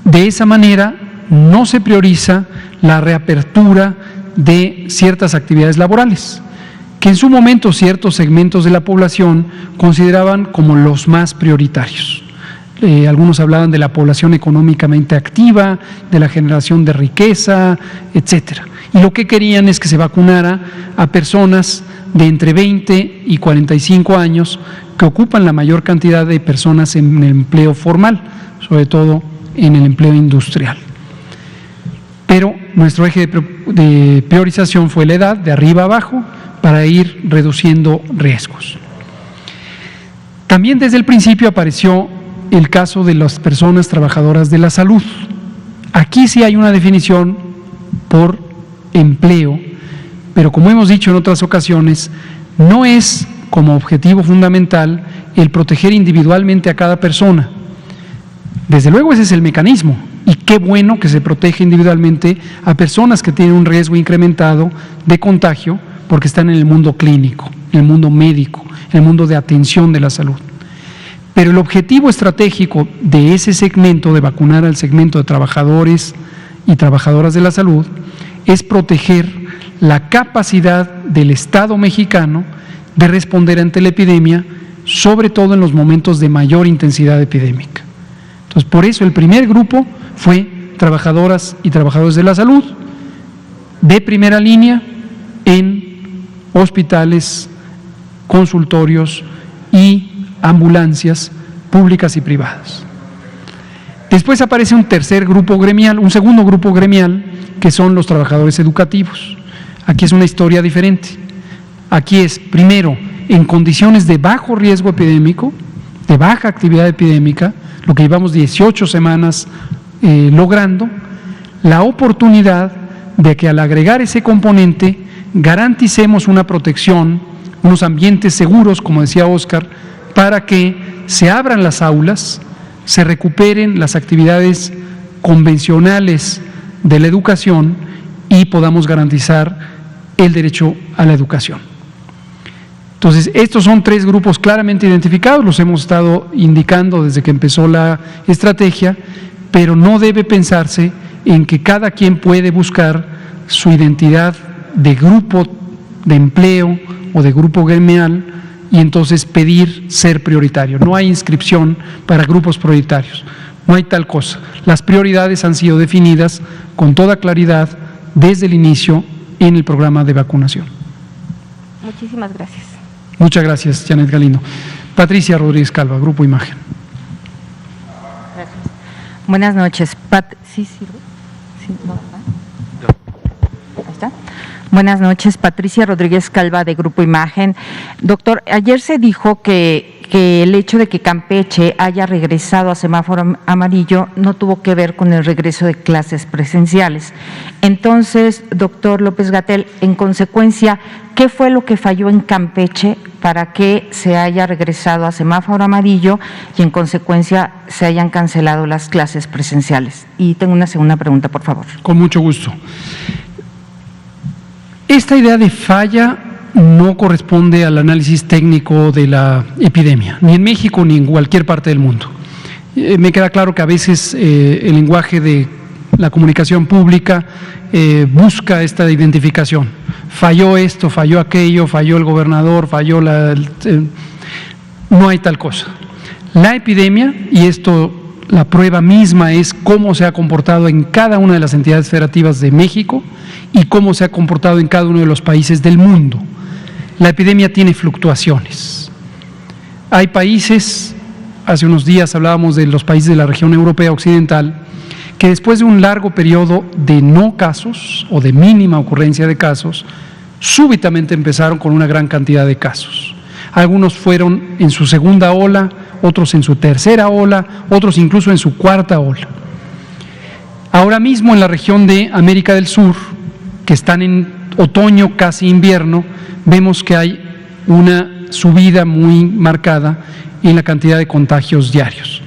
de esa manera no se prioriza la reapertura de ciertas actividades laborales, que en su momento ciertos segmentos de la población consideraban como los más prioritarios. Algunos hablaban de la población económicamente activa, de la generación de riqueza, etcétera. Y lo que querían es que se vacunara a personas de entre 20 y 45 años que ocupan la mayor cantidad de personas en el empleo formal, sobre todo en el empleo industrial. Pero nuestro eje de priorización fue la edad, de arriba a abajo, para ir reduciendo riesgos. También desde el principio apareció el caso de las personas trabajadoras de la salud. Aquí sí hay una definición por empleo, pero como hemos dicho en otras ocasiones, no es como objetivo fundamental el proteger individualmente a cada persona. Desde luego ese es el mecanismo, y qué bueno que se protege individualmente a personas que tienen un riesgo incrementado de contagio porque están en el mundo clínico, en el mundo médico, en el mundo de atención de la salud. Pero el objetivo estratégico de ese segmento, de vacunar al segmento de trabajadores y trabajadoras de la salud, es proteger la capacidad del Estado mexicano de responder ante la epidemia, sobre todo en los momentos de mayor intensidad epidémica. Entonces, por eso el primer grupo fue trabajadoras y trabajadores de la salud, de primera línea en hospitales, consultorios y ambulancias públicas y privadas. Después aparece un tercer grupo gremial, un segundo grupo gremial, que son los trabajadores educativos. Aquí es una historia diferente. Aquí es, primero, en condiciones de bajo riesgo epidémico, de baja actividad epidémica, lo que llevamos 18 semanas logrando, la oportunidad de que al agregar ese componente garanticemos una protección, unos ambientes seguros, como decía Óscar, para que se abran las aulas, se recuperen las actividades convencionales de la educación y podamos garantizar el derecho a la educación. Entonces, estos son tres grupos claramente identificados, los hemos estado indicando desde que empezó la estrategia, pero no debe pensarse en que cada quien puede buscar su identidad de grupo de empleo o de grupo gremial y entonces pedir ser prioritario. No hay inscripción para grupos prioritarios, no hay tal cosa. Las prioridades han sido definidas con toda claridad desde el inicio en el programa de vacunación. Muchísimas gracias. Muchas gracias, Janet Galindo. Patricia Rodríguez Calva, Grupo Imagen. Gracias. Buenas noches. ¿Sí sirve? ¿Sí? ¿No? Ahí está. Buenas noches, Patricia Rodríguez Calva, de Grupo Imagen. Doctor, ayer se dijo que el hecho de que Campeche haya regresado a semáforo amarillo no tuvo que ver con el regreso de clases presenciales. Entonces, doctor López-Gatell, en consecuencia, ¿qué fue lo que falló en Campeche para que se haya regresado a semáforo amarillo y en consecuencia se hayan cancelado las clases presenciales? Y tengo una segunda pregunta, por favor. Con mucho gusto. Esta idea de falla no corresponde al análisis técnico de la epidemia, ni en México ni en cualquier parte del mundo. Me queda claro que a veces el lenguaje de la comunicación pública busca esta identificación. Falló esto, falló aquello, falló el gobernador, falló no hay tal cosa. La epidemia, y esto la prueba misma es cómo se ha comportado en cada una de las entidades federativas de México y cómo se ha comportado en cada uno de los países del mundo. La epidemia tiene fluctuaciones. Hay países, hace unos días hablábamos de los países de la región europea occidental, que después de un largo periodo de no casos o de mínima ocurrencia de casos, súbitamente empezaron con una gran cantidad de casos. Algunos fueron en su segunda ola, otros en su tercera ola, otros incluso en su cuarta ola. Ahora mismo en la región de América del Sur, que están en otoño, casi invierno, vemos que hay una subida muy marcada en la cantidad de contagios diarios.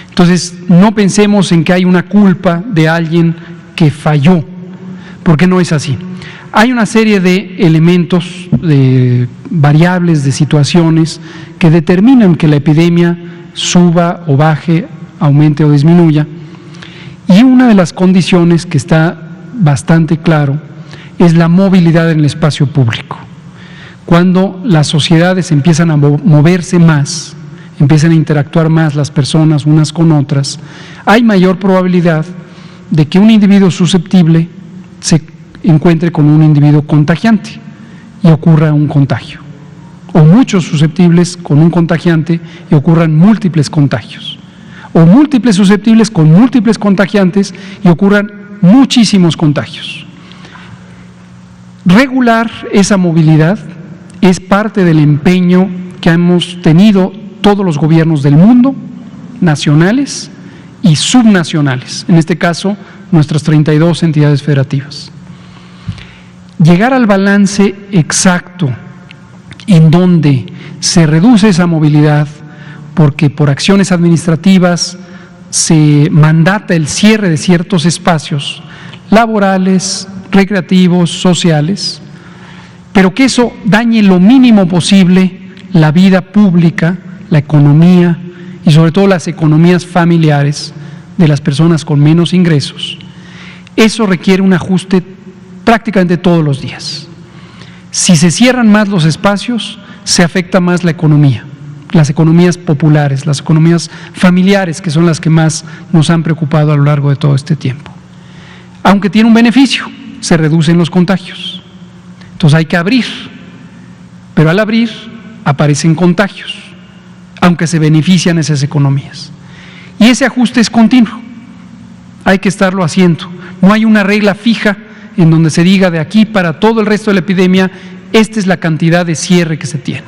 Entonces, no pensemos en que hay una culpa de alguien que falló, porque no es así. Hay una serie de elementos, de variables, de situaciones que determinan que la epidemia suba o baje, aumente o disminuya. Y una de las condiciones que está bastante claro es la movilidad en el espacio público. Cuando las sociedades empiezan a moverse más, empiezan a interactuar más las personas unas con otras, hay mayor probabilidad de que un individuo susceptible se encuentre con un individuo contagiante y ocurra un contagio, o muchos susceptibles con un contagiante y ocurran múltiples contagios, o múltiples susceptibles con múltiples contagiantes y ocurran muchísimos contagios. Regular esa movilidad es parte del empeño que hemos tenido todos los gobiernos del mundo, nacionales y subnacionales, en este caso nuestras 32 entidades federativas. Llegar al balance exacto en donde se reduce esa movilidad porque por acciones administrativas se mandata el cierre de ciertos espacios laborales, recreativos, sociales, pero que eso dañe lo mínimo posible la vida pública, la economía y sobre todo las economías familiares de las personas con menos ingresos, eso requiere un ajuste prácticamente todos los días. Si se cierran más los espacios, se afecta más la economía, las economías populares, las economías familiares, que son las que más nos han preocupado a lo largo de todo este tiempo. Aunque tiene un beneficio, se reducen los contagios. Entonces hay que abrir, pero al abrir aparecen contagios, aunque se benefician esas economías. Y ese ajuste es continuo, hay que estarlo haciendo. No hay una regla fija en donde se diga de aquí para todo el resto de la epidemia, esta es la cantidad de cierre que se tiene.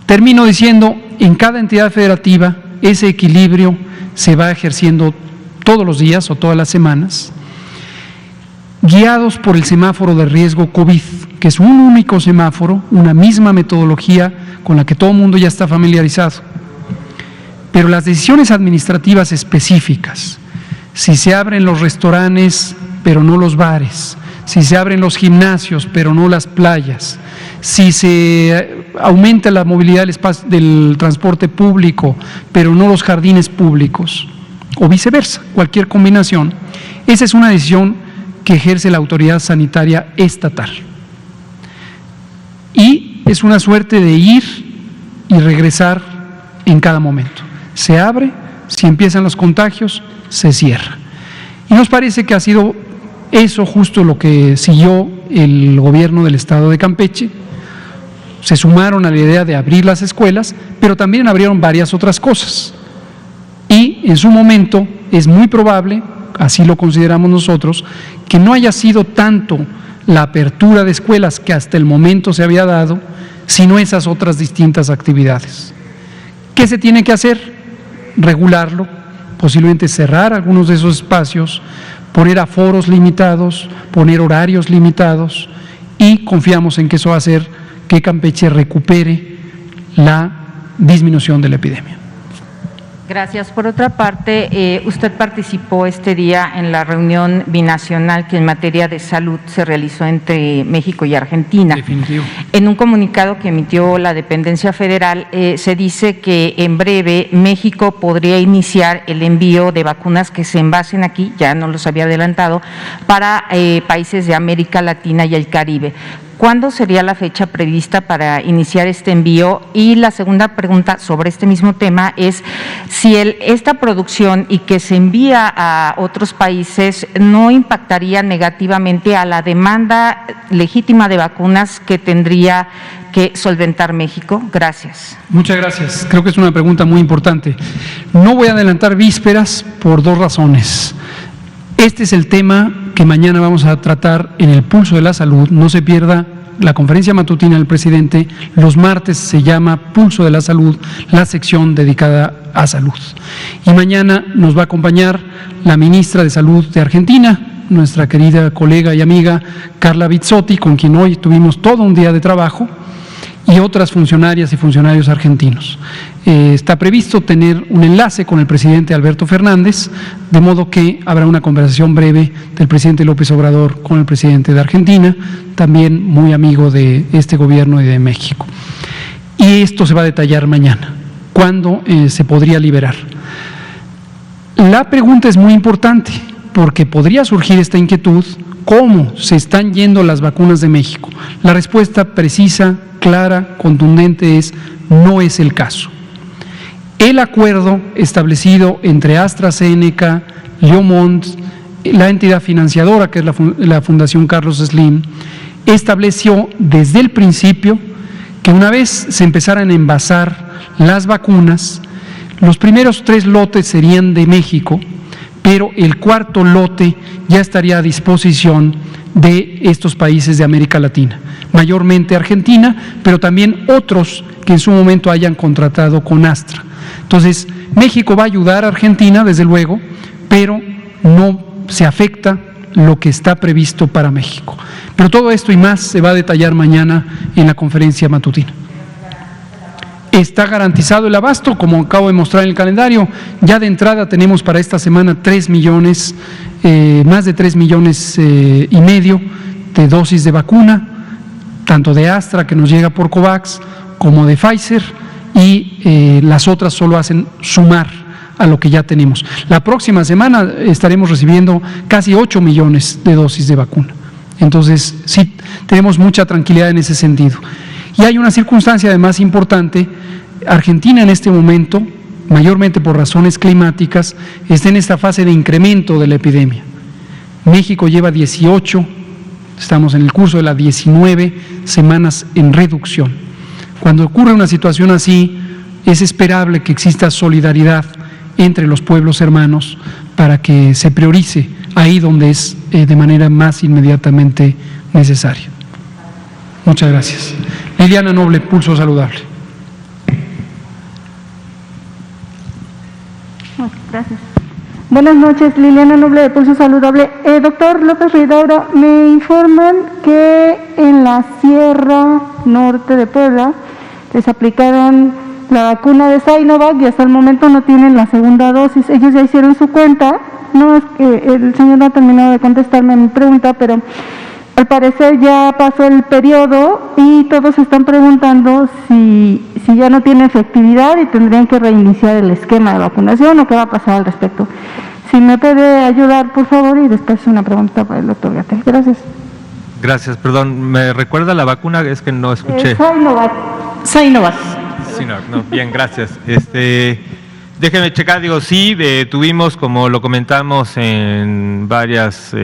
Termino diciendo, en cada entidad federativa ese equilibrio se va ejerciendo todos los días o todas las semanas, guiados por el semáforo de riesgo COVID, que es un único semáforo, una misma metodología con la que todo el mundo ya está familiarizado. Pero las decisiones administrativas específicas, si se abren los restaurantes pero no los bares, si se abren los gimnasios pero no las playas, si se aumenta la movilidad del transporte público pero no los jardines públicos, o viceversa, cualquier combinación, esa es una decisión que ejerce la autoridad sanitaria estatal. Y es una suerte de ir y regresar en cada momento. Se abre, si empiezan los contagios, se cierra. Y nos parece que ha sido eso justo lo que siguió el gobierno del estado de Campeche. Se sumaron a la idea de abrir las escuelas, pero también abrieron varias otras cosas. Y en su momento es muy probable, así lo consideramos nosotros, que no haya sido tanto la apertura de escuelas que hasta el momento se había dado, sino esas otras distintas actividades. ¿Qué se tiene que hacer? Regularlo, posiblemente cerrar algunos de esos espacios, poner aforos limitados, poner horarios limitados, y confiamos en que eso va a hacer que Campeche recupere la disminución de la epidemia. Gracias. Por otra parte, usted participó este día en la reunión binacional que en materia de salud se realizó entre México y Argentina. Definitivo. En un comunicado que emitió la dependencia federal, se dice que en breve México podría iniciar el envío de vacunas que se envasen aquí, ya no los había adelantado, para países de América Latina y el Caribe. ¿Cuándo sería la fecha prevista para iniciar este envío? Y la segunda pregunta sobre este mismo tema es si esta producción y que se envía a otros países no impactaría negativamente a la demanda legítima de vacunas que tendría que solventar México. Gracias. Muchas gracias. Creo que es una pregunta muy importante. No voy a adelantar vísperas por dos razones. Este es el tema que mañana vamos a tratar en el Pulso de la Salud. No se pierda la conferencia matutina del presidente. Los martes se llama Pulso de la Salud, la sección dedicada a salud. Y mañana nos va a acompañar la ministra de Salud de Argentina, nuestra querida colega y amiga Carla Bizzotti, con quien hoy tuvimos todo un día de trabajo, y otras funcionarias y funcionarios argentinos. Está previsto tener un enlace con el presidente Alberto Fernández, de modo que habrá una conversación breve del presidente López Obrador con el presidente de Argentina, también muy amigo de este gobierno y de México. Y esto se va a detallar mañana, cuándo se podría liberar. La pregunta es muy importante, porque podría surgir esta inquietud: ¿cómo se están yendo las vacunas de México? La respuesta precisa, clara, contundente es: no es el caso. El acuerdo establecido entre AstraZeneca, Leomont, la entidad financiadora que es la Fundación Carlos Slim, estableció desde el principio que una vez se empezaran a envasar las vacunas, los primeros 3 lotes serían de México, pero el cuarto lote ya estaría a disposición de estos países de América Latina, mayormente Argentina, pero también otros que en su momento hayan contratado con Astra. Entonces, México va a ayudar a Argentina, desde luego, pero no se afecta lo que está previsto para México. Pero todo esto y más se va a detallar mañana en la conferencia matutina. Está garantizado el abasto, como acabo de mostrar en el calendario. Ya de entrada tenemos para esta semana más de 3 millones y medio de dosis de vacuna, tanto de Astra, que nos llega por COVAX, como de Pfizer, y las otras solo hacen sumar a lo que ya tenemos. La próxima semana estaremos recibiendo casi 8 millones de dosis de vacuna. Entonces, sí, tenemos mucha tranquilidad en ese sentido. Y hay una circunstancia además importante. Argentina en este momento, mayormente por razones climáticas, está en esta fase de incremento de la epidemia. México lleva 18, estamos en el curso de las 19 semanas en reducción. Cuando ocurre una situación así, es esperable que exista solidaridad entre los pueblos hermanos para que se priorice ahí donde es de manera más inmediatamente necesaria. Muchas gracias. Liliana Noble, Pulso Saludable. Gracias. Buenas noches, Liliana Noble de Pulso Saludable. Doctor López Ridaura, me informan que en la Sierra Norte de Puebla les aplicaron la vacuna de Sinovac y hasta el momento no tienen la segunda dosis. Ellos ya hicieron su cuenta. No, es que el señor no ha terminado de contestarme mi pregunta, pero al parecer ya pasó el periodo y todos se están preguntando si ya no tiene efectividad y tendrían que reiniciar el esquema de vacunación o qué va a pasar al respecto. Si me puede ayudar, por favor, y después una pregunta para el doctor Gatell. Gracias. Gracias, perdón, ¿me recuerda la vacuna? Es que no escuché. Sinovac. No, bien, gracias. Déjeme checar, sí, tuvimos, como lo comentamos en varias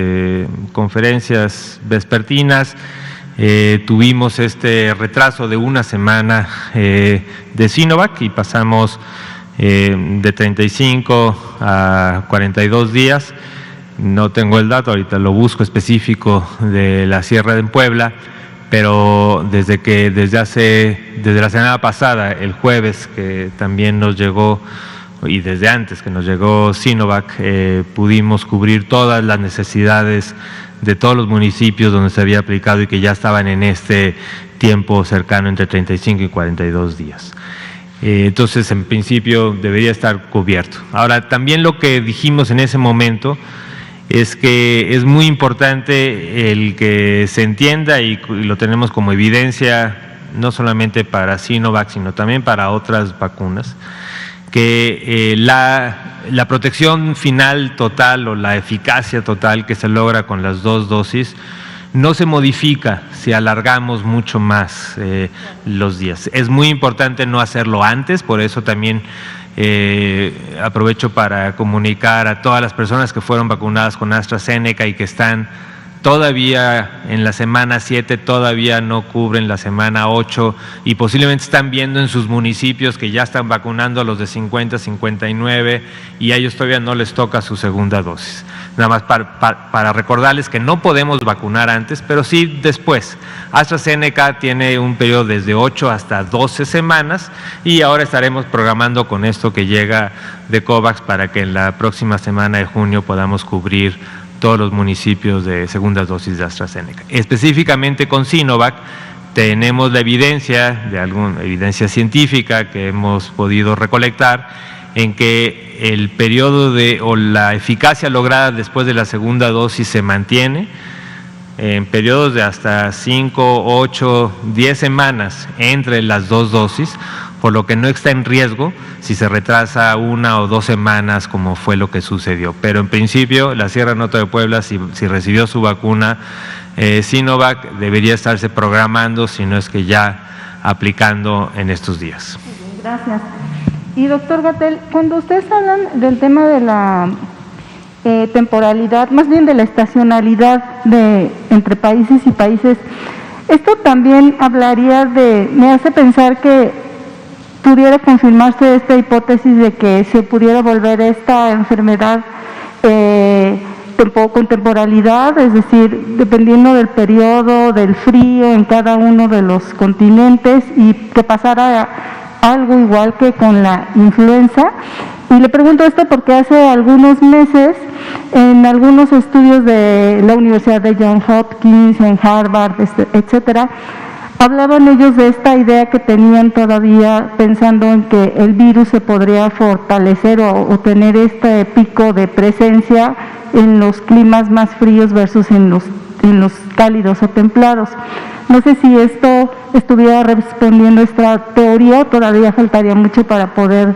conferencias vespertinas, tuvimos este retraso de una semana de Sinovac y pasamos de 35 a 42 días. No tengo el dato, ahorita lo busco específico de la Sierra de Puebla, pero desde la semana pasada, el jueves, que también nos llegó, y desde antes que nos llegó Sinovac, pudimos cubrir todas las necesidades de todos los municipios donde se había aplicado y que ya estaban en este tiempo cercano entre 35 y 42 días. Entonces, en principio, debería estar cubierto. Ahora, también lo que dijimos en ese momento es que es muy importante el que se entienda, y lo tenemos como evidencia, no solamente para Sinovac, sino también para otras vacunas, que la protección final total o la eficacia total que se logra con las dos dosis no se modifica si alargamos mucho más los días. Es muy importante no hacerlo antes, por eso también aprovecho para comunicar a todas las personas que fueron vacunadas con AstraZeneca y que están todavía en la semana 7, todavía no cubren la semana 8 y posiblemente están viendo en sus municipios que ya están vacunando a los de 50, 59 y a ellos todavía no les toca su segunda dosis. Nada más para recordarles que no podemos vacunar antes, pero sí después. AstraZeneca tiene un periodo desde 8 hasta 12 semanas y ahora estaremos programando con esto que llega de COVAX para que en la próxima semana de junio podamos cubrir todos los municipios de segunda dosis de AstraZeneca. Específicamente con Sinovac tenemos la evidencia, evidencia científica que hemos podido recolectar, en que el periodo o la eficacia lograda después de la segunda dosis se mantiene en periodos de hasta 5, 8, 10 semanas entre las dos dosis, por lo que no está en riesgo si se retrasa 1 o 2 semanas como fue lo que sucedió. Pero en principio la Sierra Norte de Puebla, si recibió su vacuna Sinovac, debería estarse programando, si no es que ya aplicando en estos días. Gracias. Y doctor Gatell, cuando ustedes hablan del tema de la temporalidad, más bien de la estacionalidad entre países y países, esto también hablaría me hace pensar que pudiera confirmarse esta hipótesis de que se pudiera volver esta enfermedad con temporalidad, es decir, dependiendo del periodo, del frío en cada uno de los continentes, y que pasara algo igual que con la influenza. Y le pregunto esto porque hace algunos meses, en algunos estudios de la Universidad de Johns Hopkins, en Harvard, etcétera, hablaban ellos de esta idea que tenían todavía, pensando en que el virus se podría fortalecer o tener este pico de presencia en los climas más fríos versus en los cálidos o templados. No sé si esto estuviera respondiendo a esta teoría o todavía faltaría mucho para poder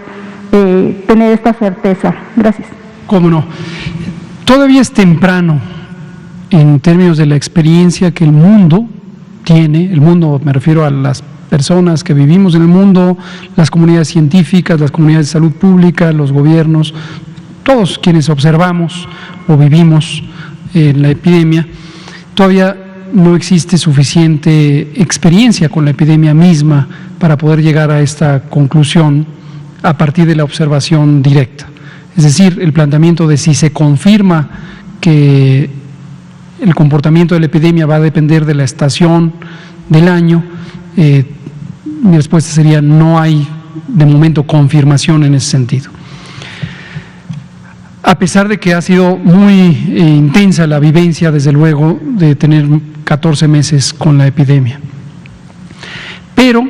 tener esta certeza. Gracias. ¿Cómo no? Todavía es temprano en términos de la experiencia que el mundo tiene. El mundo, me refiero a las personas que vivimos en el mundo, las comunidades científicas, las comunidades de salud pública, los gobiernos, todos quienes observamos o vivimos en la epidemia. Todavía no existe suficiente experiencia con la epidemia misma para poder llegar a esta conclusión a partir de la observación directa. Es decir, el planteamiento de si se confirma que el comportamiento de la epidemia va a depender de la estación del año, mi respuesta sería no hay de momento confirmación en ese sentido. A pesar de que ha sido muy intensa la vivencia, desde luego, de tener 14 meses con la epidemia. Pero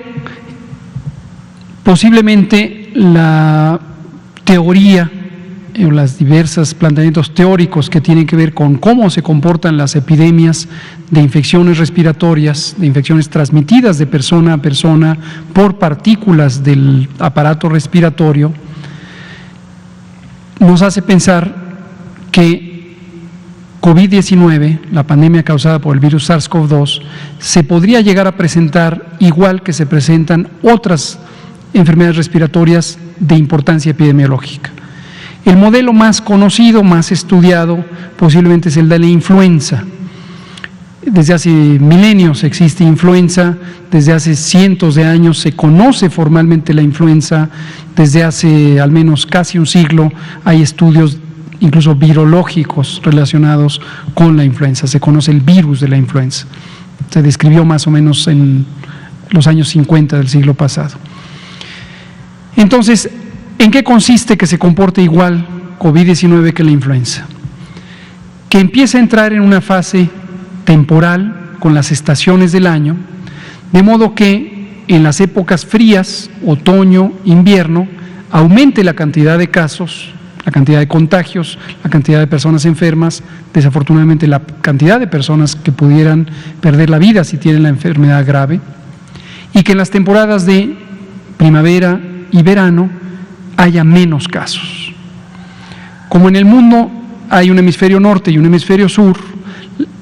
posiblemente la teoría o los diversos planteamientos teóricos que tienen que ver con cómo se comportan las epidemias de infecciones respiratorias, de infecciones transmitidas de persona a persona por partículas del aparato respiratorio, nos hace pensar que COVID-19, la pandemia causada por el virus SARS-CoV-2, se podría llegar a presentar igual que se presentan otras enfermedades respiratorias de importancia epidemiológica. El modelo más conocido, más estudiado, posiblemente es el de la influenza. Desde hace milenios existe influenza, desde hace cientos de años se conoce formalmente la influenza, desde hace al menos casi un siglo hay estudios incluso virológicos relacionados con la influenza, se conoce el virus de la influenza, se describió más o menos en los años 50 del siglo pasado. Entonces, ¿en qué consiste que se comporte igual COVID-19 que la influenza? Que empieza a entrar en una fase temporal con las estaciones del año, de modo que en las épocas frías, otoño, invierno, aumente la cantidad de casos, la cantidad de contagios, la cantidad de personas enfermas, desafortunadamente la cantidad de personas que pudieran perder la vida si tienen la enfermedad grave, y que en las temporadas de primavera y verano haya menos casos. Como en el mundo hay un hemisferio norte y un hemisferio sur,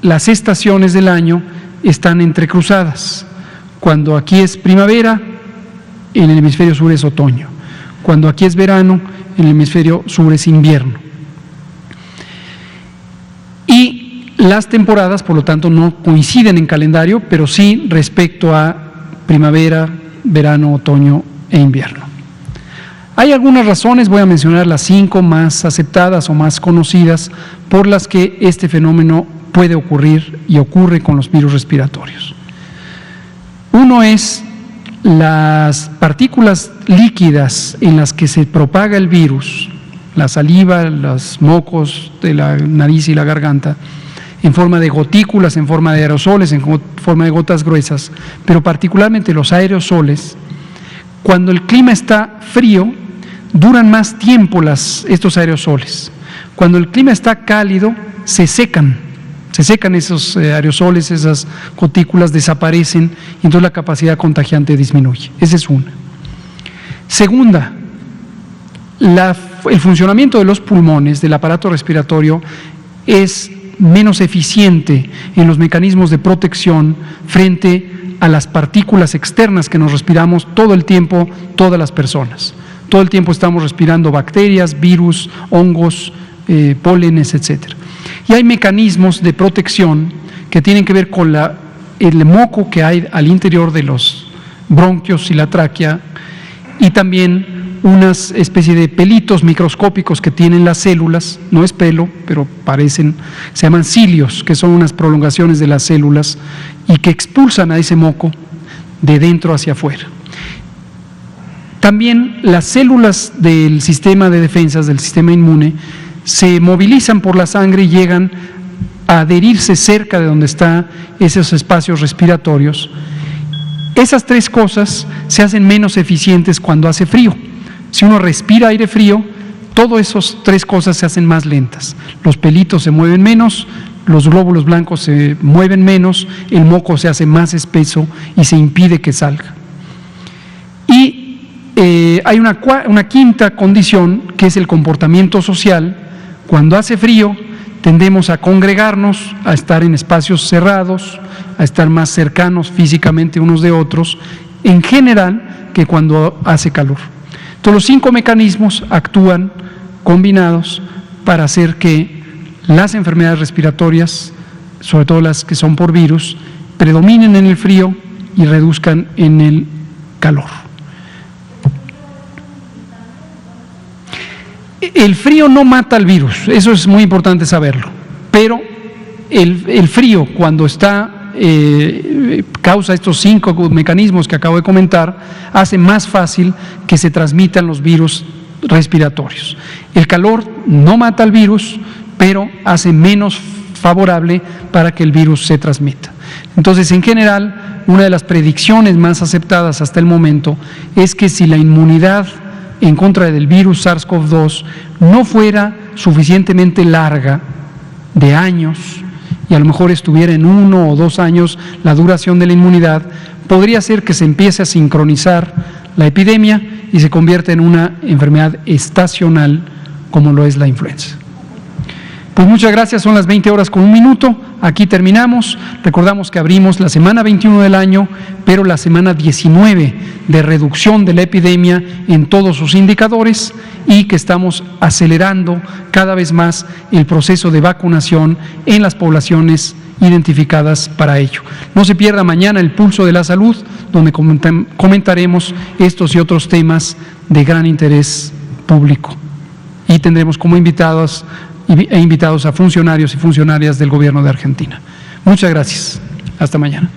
las estaciones del año están entrecruzadas. Cuando aquí es primavera, en el hemisferio sur es otoño. Cuando aquí es verano, en el hemisferio sur es invierno. Y las temporadas, por lo tanto, no coinciden en calendario, pero sí respecto a primavera, verano, otoño e invierno. Hay algunas razones, voy a mencionar las 5 más aceptadas o más conocidas por las que este fenómeno puede ocurrir y ocurre con los virus respiratorios. Uno es las partículas líquidas en las que se propaga el virus, la saliva, los mocos de la nariz y la garganta, en forma de gotículas, en forma de aerosoles, en forma de gotas gruesas, pero particularmente los aerosoles, cuando el clima está frío, duran más tiempo estos aerosoles. Cuando el clima está cálido, se secan esos aerosoles, esas gotículas desaparecen y entonces la capacidad contagiante disminuye. Esa es una. Segunda, el funcionamiento de los pulmones, del aparato respiratorio, es menos eficiente en los mecanismos de protección frente a las partículas externas que nos respiramos todo el tiempo, todas las personas. Todo el tiempo estamos respirando bacterias, virus, hongos, pólenes, etc. Y hay mecanismos de protección que tienen que ver con el moco que hay al interior de los bronquios y la tráquea, y también unas especie de pelitos microscópicos que tienen las células, no es pelo, pero se llaman cilios, que son unas prolongaciones de las células y que expulsan a ese moco de dentro hacia afuera. También las células del sistema de defensas, del sistema inmune, se movilizan por la sangre y llegan a adherirse cerca de donde están esos espacios respiratorios. Esas 3 cosas se hacen menos eficientes cuando hace frío. Si uno respira aire frío, todas esas 3 cosas se hacen más lentas. Los pelitos se mueven menos, los glóbulos blancos se mueven menos, el moco se hace más espeso y se impide que salga. Y hay una quinta condición, que es el comportamiento social. Cuando hace frío, tendemos a congregarnos, a estar en espacios cerrados, a estar más cercanos físicamente unos de otros, en general, que cuando hace calor. Entonces, los 5 mecanismos actúan combinados para hacer que las enfermedades respiratorias, sobre todo las que son por virus, predominen en el frío y reduzcan en el calor. El frío no mata al virus, eso es muy importante saberlo, pero el frío, cuando causa estos 5 mecanismos que acabo de comentar, hace más fácil que se transmitan los virus respiratorios. El calor no mata al virus, pero hace menos favorable para que el virus se transmita. Entonces, en general, una de las predicciones más aceptadas hasta el momento es que si la inmunidad en contra del virus SARS-CoV-2 no fuera suficientemente larga, de años, y a lo mejor estuviera en 1 o 2 años la duración de la inmunidad, podría ser que se empiece a sincronizar la epidemia y se convierta en una enfermedad estacional como lo es la influenza. Pues muchas gracias, son las 20:01. Aquí terminamos. Recordamos que abrimos la semana 21 del año, pero la semana 19 de reducción de la epidemia en todos sus indicadores, y que estamos acelerando cada vez más el proceso de vacunación en las poblaciones identificadas para ello. No se pierda mañana el Pulso de la Salud, donde comentaremos estos y otros temas de gran interés público. Y tendremos como invitados a funcionarios y funcionarias del Gobierno de Argentina. Muchas gracias. Hasta mañana.